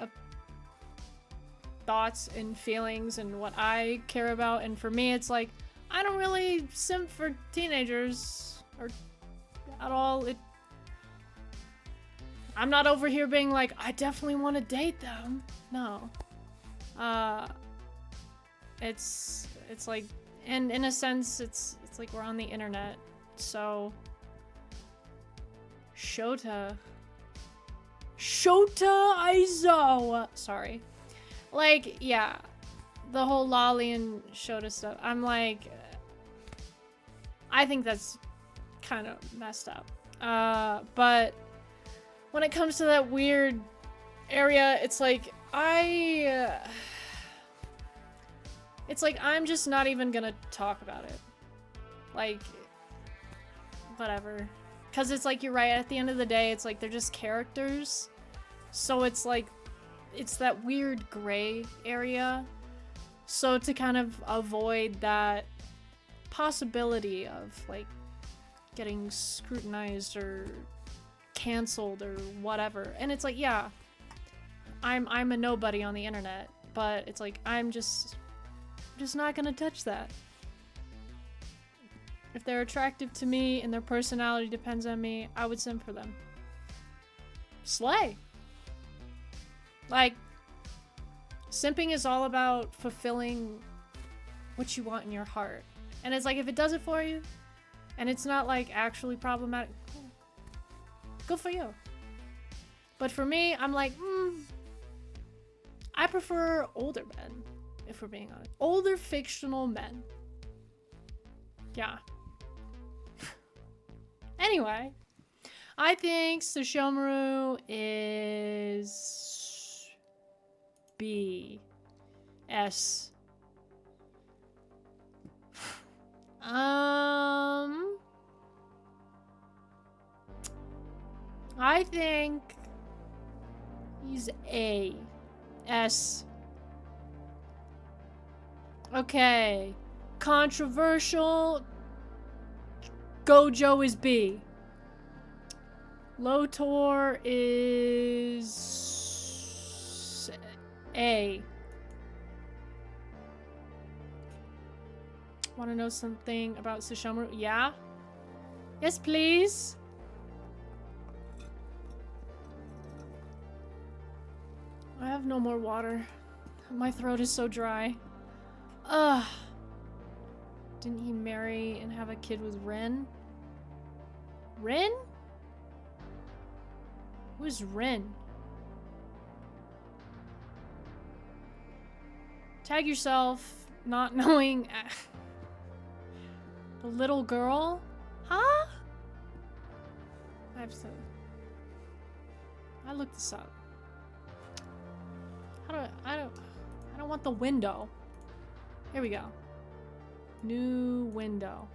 thoughts and feelings and what I care about. And for me, it's like, I don't really simp for teenagers or at all. I'm not over here being like, I definitely want to date them. No. It's like, and in a sense, it's like we're on the internet, so Shota Aizawa. Sorry. Like, yeah, the whole lolly and Shota stuff. I'm like, I think that's kind of messed up. But when it comes to that weird area, it's like it's like, I'm just not even gonna talk about it. Like, whatever. Because it's like, you're right, at the end of the day, it's like, they're just characters. So it's like, it's that weird gray area. So to kind of avoid that possibility of, like, getting scrutinized or canceled or whatever. And it's like, yeah, I'm a nobody on the internet. But it's like, I'm just not gonna touch that. If they're attractive to me and their personality depends on me, I would simp for them. Slay. Like, simping is all about fulfilling what you want in your heart. And it's like, if it does it for you, and it's not like actually problematic, good for you. But for me, I'm like, I prefer older men. If we're being honest. Older fictional men. Yeah. Anyway. I think Sesshomaru is... B. S. I think... he's A. S. Okay. Controversial. Gojo is B. Lotor is A. Want to know something about Sesshomaru? Yeah? Yes, please. have no more water. My throat is so dry. Ugh. Didn't he marry and have a kid with Ren? Ren? Who's Ren? Tag yourself, not knowing. The little girl? Huh? I looked this up. How do I don't want the window. Here we go. New window.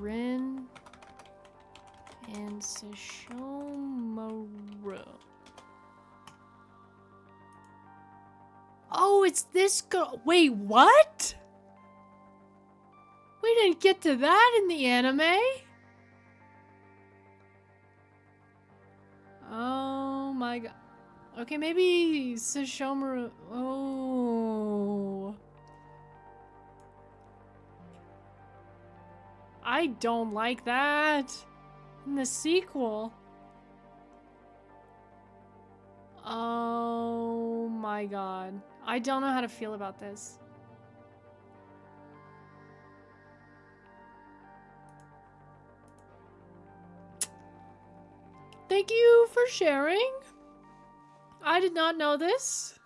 Rin and Sesshomaru. Oh, it's this girl. Wait, what? We didn't get to that in the anime. Oh my god. Okay, maybe Sesshomaru. Oh. I don't like that in the sequel. Oh my god. I don't know how to feel about this. Thank you for sharing. I did not know this.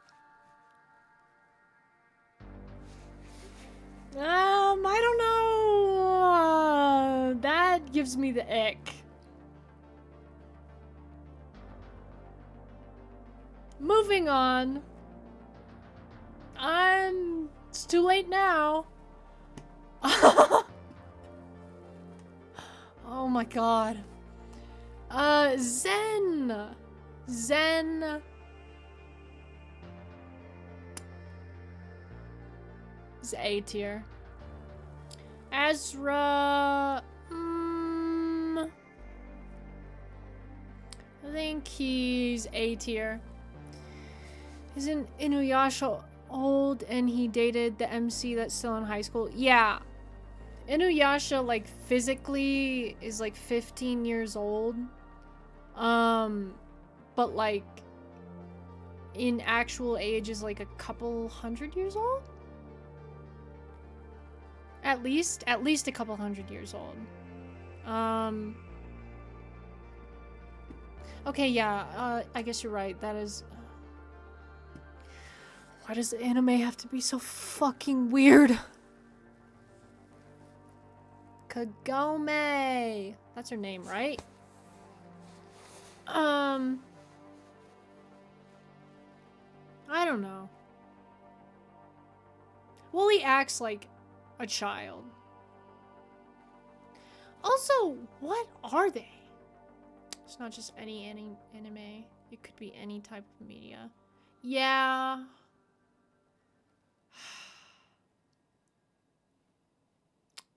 I don't know. That gives me the ick. Moving on. It's too late now. Oh my god. Zen. Is A tier. Ezra. I think he's A tier. Isn't Inuyasha old and he dated the MC that's still in high school? Yeah. Inuyasha, like, physically is, like, 15 years old. But, like, in actual age is, like, a couple hundred years old? At least a couple hundred years old. Okay, yeah, I guess you're right. That is... Why does the anime have to be so fucking weird? Kagome! That's her name, right? I don't know. Wooly acts like a child. Also, what are they? It's not just any anime. It could be any type of media. Yeah.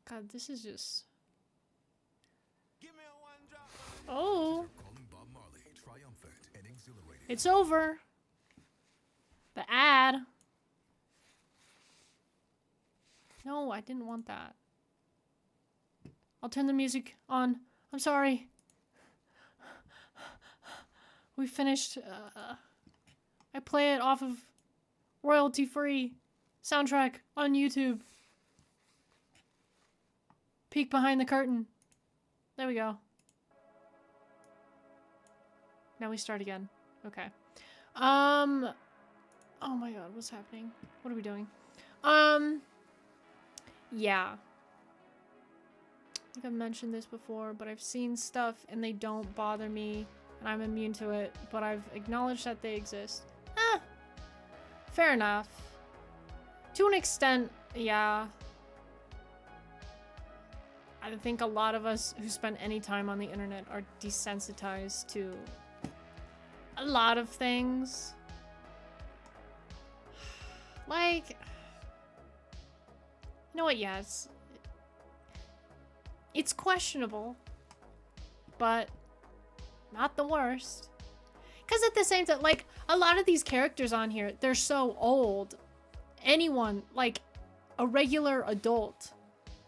God, this is just... Oh. It's over. The ad. No, I didn't want that. I'll turn the music on. I'm sorry. We finished. I play it off of royalty-free soundtrack on YouTube. Peek behind the curtain. There we go. Now we start again. Okay. Oh my god, what's happening? What are we doing? Yeah. I think I've mentioned this before, but I've seen stuff and they don't bother me, and I'm immune to it, but I've acknowledged that they exist. Fair enough. To an extent, yeah. I think a lot of us who spend any time on the internet are desensitized to a lot of things. Like, you know what, yeah, it's questionable, but not the worst. Because at the same time, like, a lot of these characters on here, they're so old. Anyone, like, a regular adult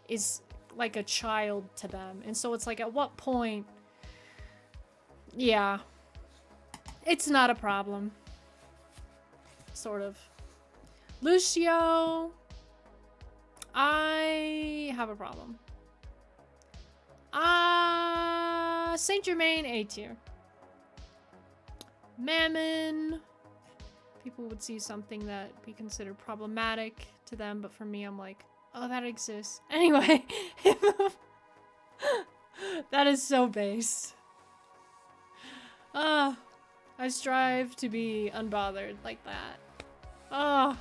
is like a child to them. And so it's like, at what point? Yeah. It's not a problem. sort of. Lucio, I have a problem. Saint Germain, A tier. Mammon, people would see something that be considered problematic to them, but for me, I'm like, oh, that exists. Anyway, that is so base. I strive to be unbothered like that. Oh,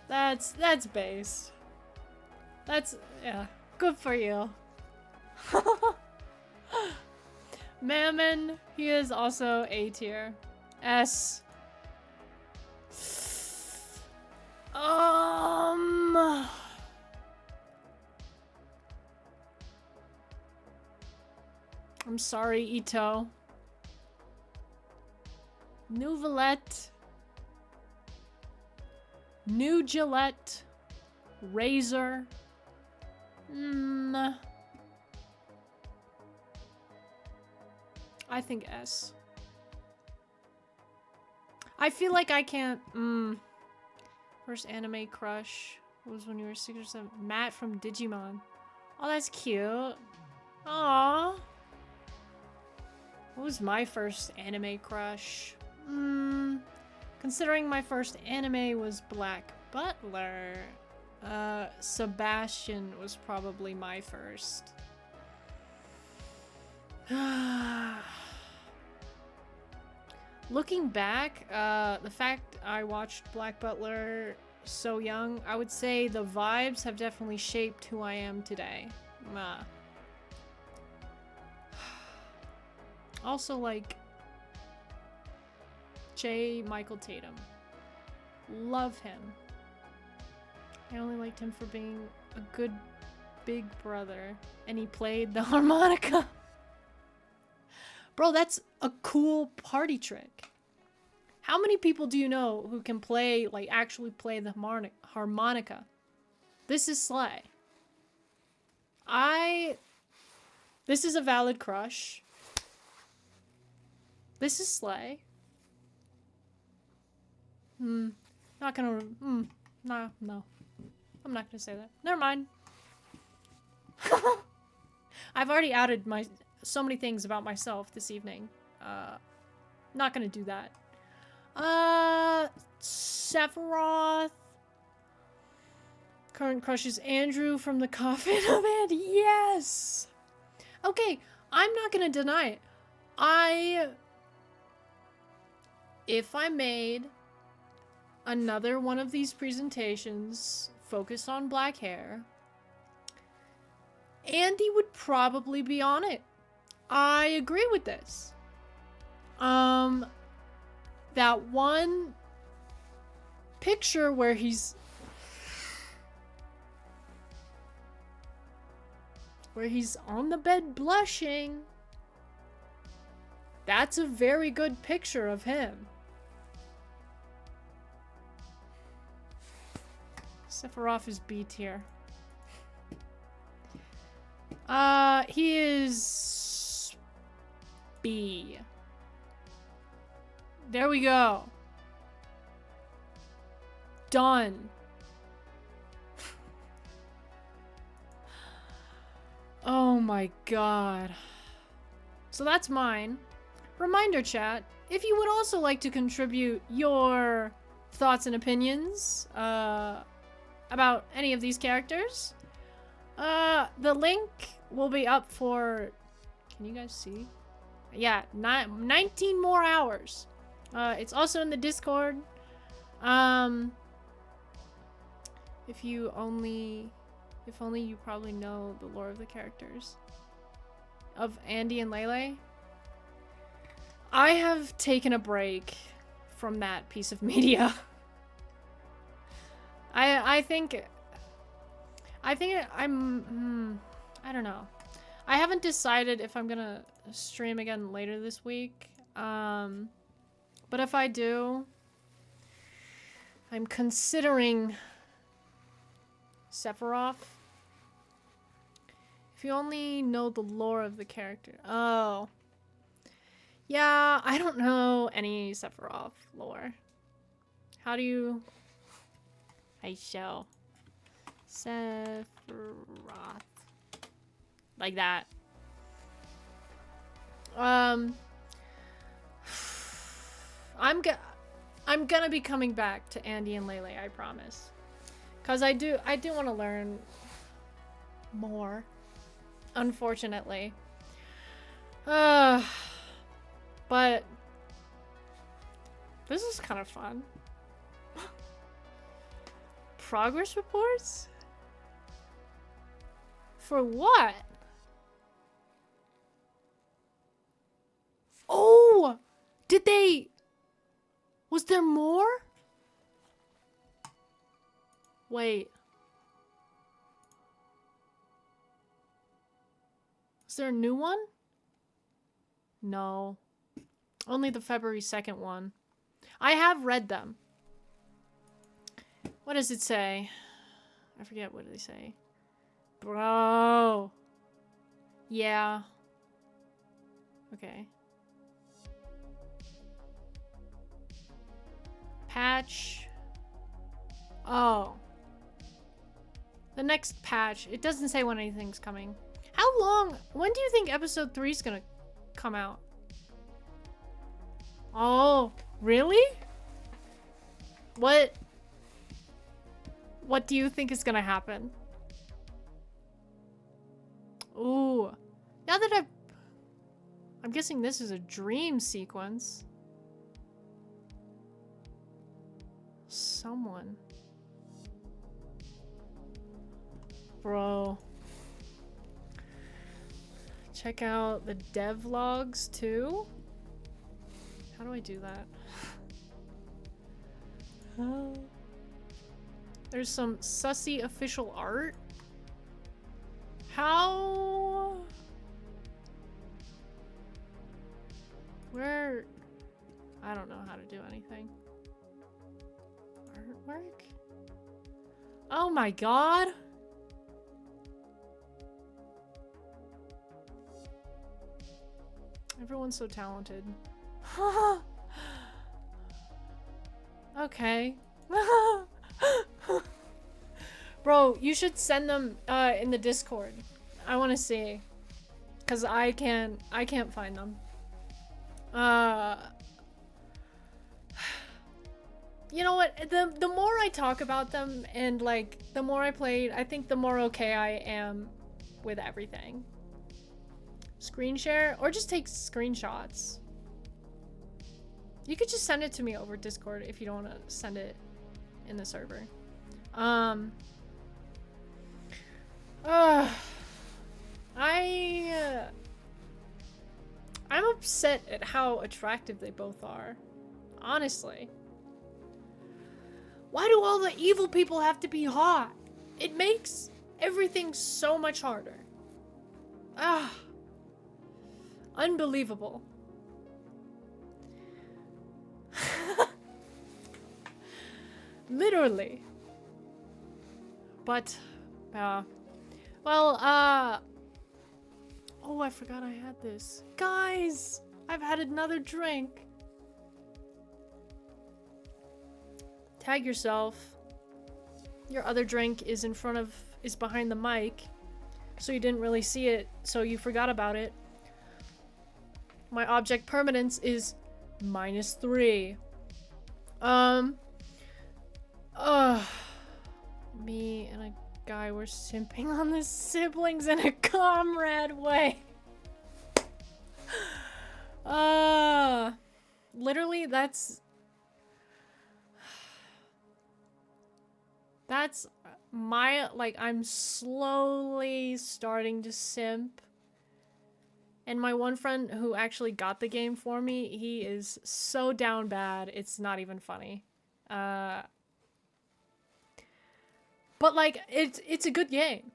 that's base. That's, yeah, good for you. Mammon, he is also A tier. S. I'm sorry, Ito. New Valette. New Gillette. Razor. I think S. I feel like I can't. First anime crush was when you were 6 or 7. Matt from Digimon. Oh, that's cute. Aww. What was my first anime crush? Considering my first anime was Black Butler, Sebastian was probably my first. Looking back, the fact I watched Black Butler so young, I would say the vibes have definitely shaped who I am today. Also, like, J. Michael Tatum. Love him. I only liked him for being a good big brother. And he played the harmonica. Bro, that's a cool party trick. How many people do you know who can play, like, actually play the harmonica? This is slay. This is a valid crush. This is slay. Not gonna, no. I'm not gonna say that. Never mind. I've already outed so many things about myself this evening. Not gonna do that. Sephiroth. Current crush is Andrew from the Coffin of Andy. Yes! Okay, I'm not gonna deny it. If I made another one of these presentations focused on black hair, Andy would probably be on it. I agree with this. That one picture where he's on the bed blushing, that's a very good picture of him. Sephiroth is B tier. He is B. There we go. Done. Oh my god. So that's mine. Reminder chat, if you would also like to contribute your thoughts and opinions about any of these characters, the link will be up for, can you guys see? Yeah, 19 more hours. It's also in the Discord. If only you probably know the lore of the characters of Andy and Lele. I have taken a break from that piece of media. I think I'm I don't know. I haven't decided if I'm gonna stream again later this week. But if I do, I'm considering Sephiroth. If you only know the lore of the character. Oh. Yeah, I don't know any Sephiroth lore. How do you... I show. Sephiroth. Like that. I'm gonna be coming back to Andy and Lele, I promise. Cause I do want to learn more. Unfortunately. But this is kind of fun. Progress reports? For what? Oh! Did they... Was there more? Wait. Is there a new one? No. Only the February 2nd one. I have read them. What does it say? I forget what they say. Bro. Yeah. Okay. Patch. Oh. The next patch. It doesn't say when anything's coming. How long? When do you think episode 3 is gonna come out? Oh, really? What do you think is gonna happen? Ooh. Now that I'm guessing this is a dream sequence. Someone. Bro. Check out the devlogs too. How do I do that? There's some sussy official art. How? Where? I don't know how to do anything. Artwork? Oh my god! Everyone's so talented. Okay. Bro, you should send them in the Discord. I want to see, cause I can't find them. You know what? The more I talk about them and like the more I played, I think the more okay I am with everything. Screen share or just take screenshots. You could just send it to me over Discord if you don't want to send it in the server. I'm upset at how attractive they both are. Honestly. Why do all the evil people have to be hot? It makes everything so much harder. Ah. Unbelievable. Literally. But, well, oh, I forgot I had this. Guys, I've had another drink. Tag yourself. Your other drink is behind the mic. So you didn't really see it, so you forgot about it. My object permanence is -3. Me and a guy were simping on the siblings in a comrade way. Literally, that's my, like, I'm slowly starting to simp. And my one friend who actually got the game for me, he is so down bad, it's not even funny. But like, it's a good game.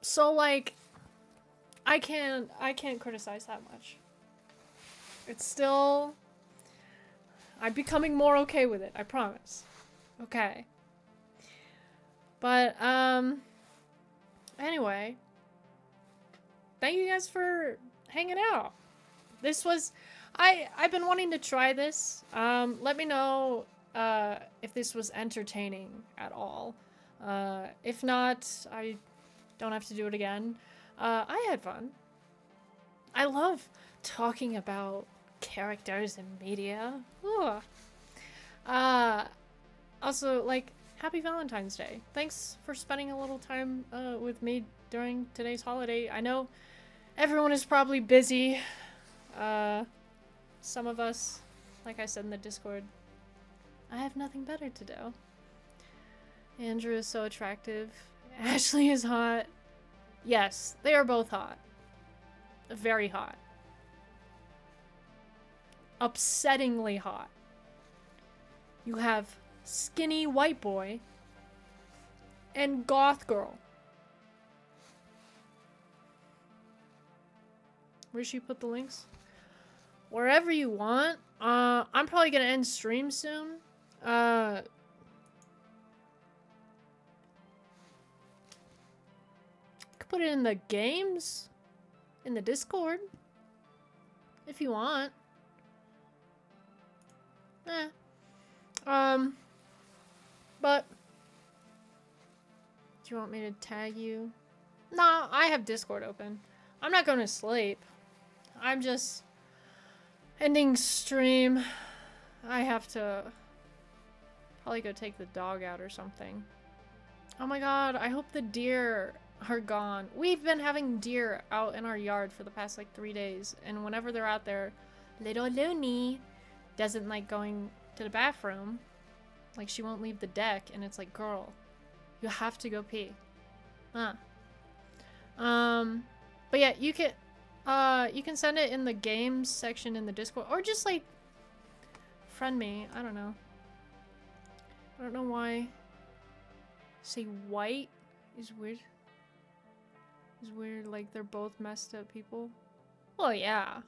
So like, I can't criticize that much. It's still, I'm becoming more okay with it, I promise. Okay. But, anyway. Thank you guys for hanging out. This was, I've been wanting to try this. Let me know if this was entertaining at all. If not, I don't have to do it again. I had fun. I love talking about characters in media. Ooh. Also, like, happy Valentine's Day. Thanks for spending a little time with me during today's holiday. I know everyone is probably busy. Some of us, like I said in the Discord, I have nothing better to do. Andrew is so attractive. Ashley is hot. Yes, they are both hot. Very hot. Upsettingly hot. You have skinny white boy and goth girl. Where should you put the links? Wherever you want. I'm probably gonna end stream soon. Could put it in the games, in the Discord, if you want. But do you want me to tag you? No, I have Discord open. I'm not going to sleep. I'm just ending stream. I have to probably go take the dog out or something. Oh my god, I hope the deer are gone. We've been having deer out in our yard for the past like 3 days, and whenever they're out there, little Looney doesn't like going to the bathroom. Like, she won't leave the deck, and it's like, girl, you have to go pee. But yeah, you can send it in the games section in the Discord, or just like friend me. I don't know. I don't know why. Say white is weird. Is weird, like they're both messed up people. Well, yeah.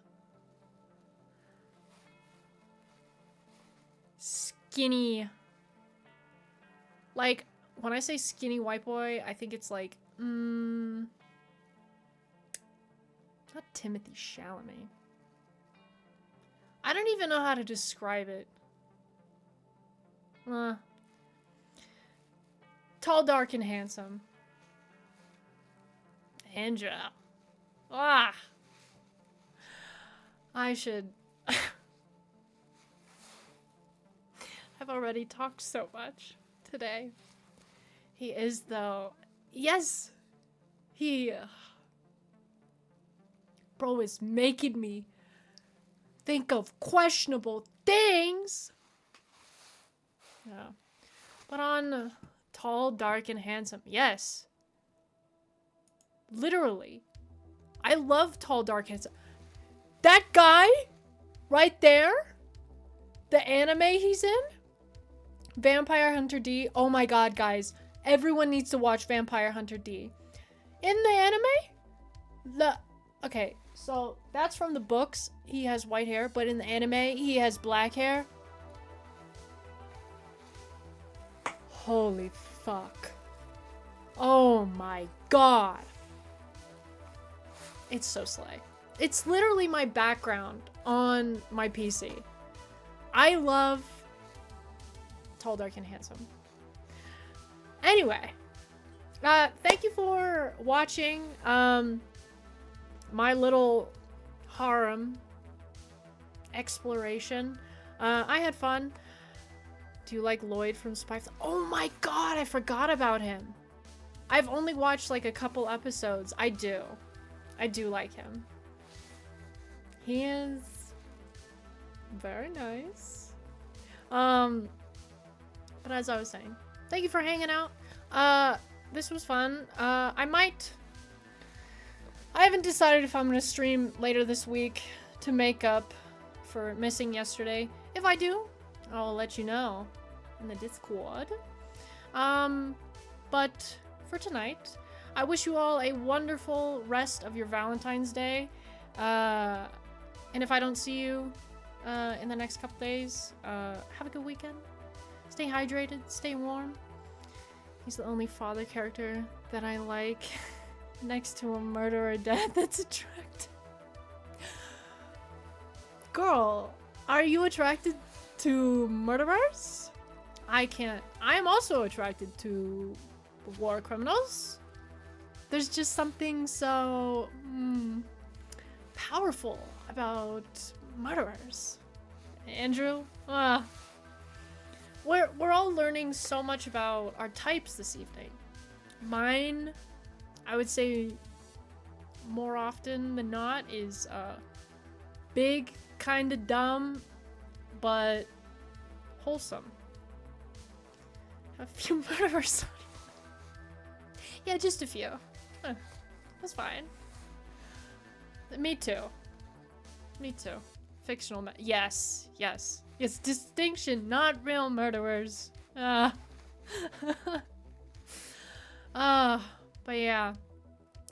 Skinny. Like, when I say skinny white boy, I think it's like, not Timothy Chalamet. I don't even know how to describe it. Tall, dark, and handsome. Andra. I should... I've already talked so much today. He is, though. Yes! He... Bro is making me think of questionable things! Yeah. But on tall, dark, and handsome. Yes. Literally. I love tall, dark, handsome. That guy right there, the anime he's in, Vampire Hunter D. Oh my god, guys. Everyone needs to watch Vampire Hunter D. In the anime, okay, so that's from the books. He has white hair, but in the anime, he has black hair. Holy fuck. Oh my god. It's so slay. It's literally my background on my PC. I love tall, dark, and handsome. Anyway, thank you for watching my little harem exploration. I had fun. Do you like Lloyd from Spy? Oh my god, I forgot about him. I've only watched like a couple episodes. I do like him. He is very nice. But as I was saying, thank you for hanging out. This was fun. I haven't decided if I'm gonna stream later this week to make up for missing yesterday. If I do, I'll let you know in the Discord. But for tonight, I wish you all a wonderful rest of your Valentine's Day. And if I don't see you in the next couple days, have a good weekend. Stay hydrated, stay warm. He's the only father character that I like next to a murderer dad that's attractive. Girl, are you attracted to murderers? I can't. I am also attracted to war criminals. There's just something so powerful about murderers. Andrew, we're all learning so much about our types this evening. Mine, I would say more often than not, is big, kind of dumb, but wholesome. A few murderers. Yeah, just a few. That's fine. Me too. Me too. Fictional yes, yes. It's distinction, not real murderers. But yeah.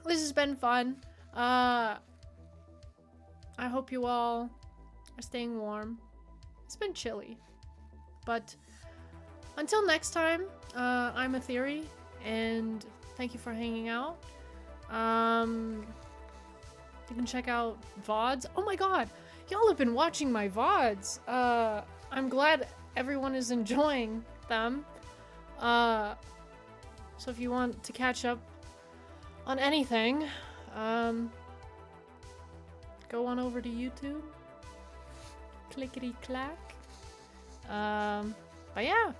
This has been fun. I hope you all are staying warm. It's been chilly. But until next time, I'm Athirii, and thank you for hanging out. You can check out VODs. Oh my god, y'all have been watching my VODs. I'm glad everyone is enjoying them. So if you want to catch up on anything, go on over to YouTube. Clickety clack. But yeah.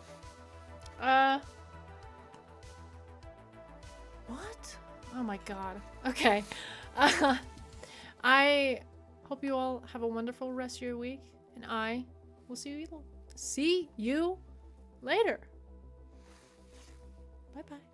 What? Oh my god. Okay. I hope you all have a wonderful rest of your week, and I will see you later. Bye bye.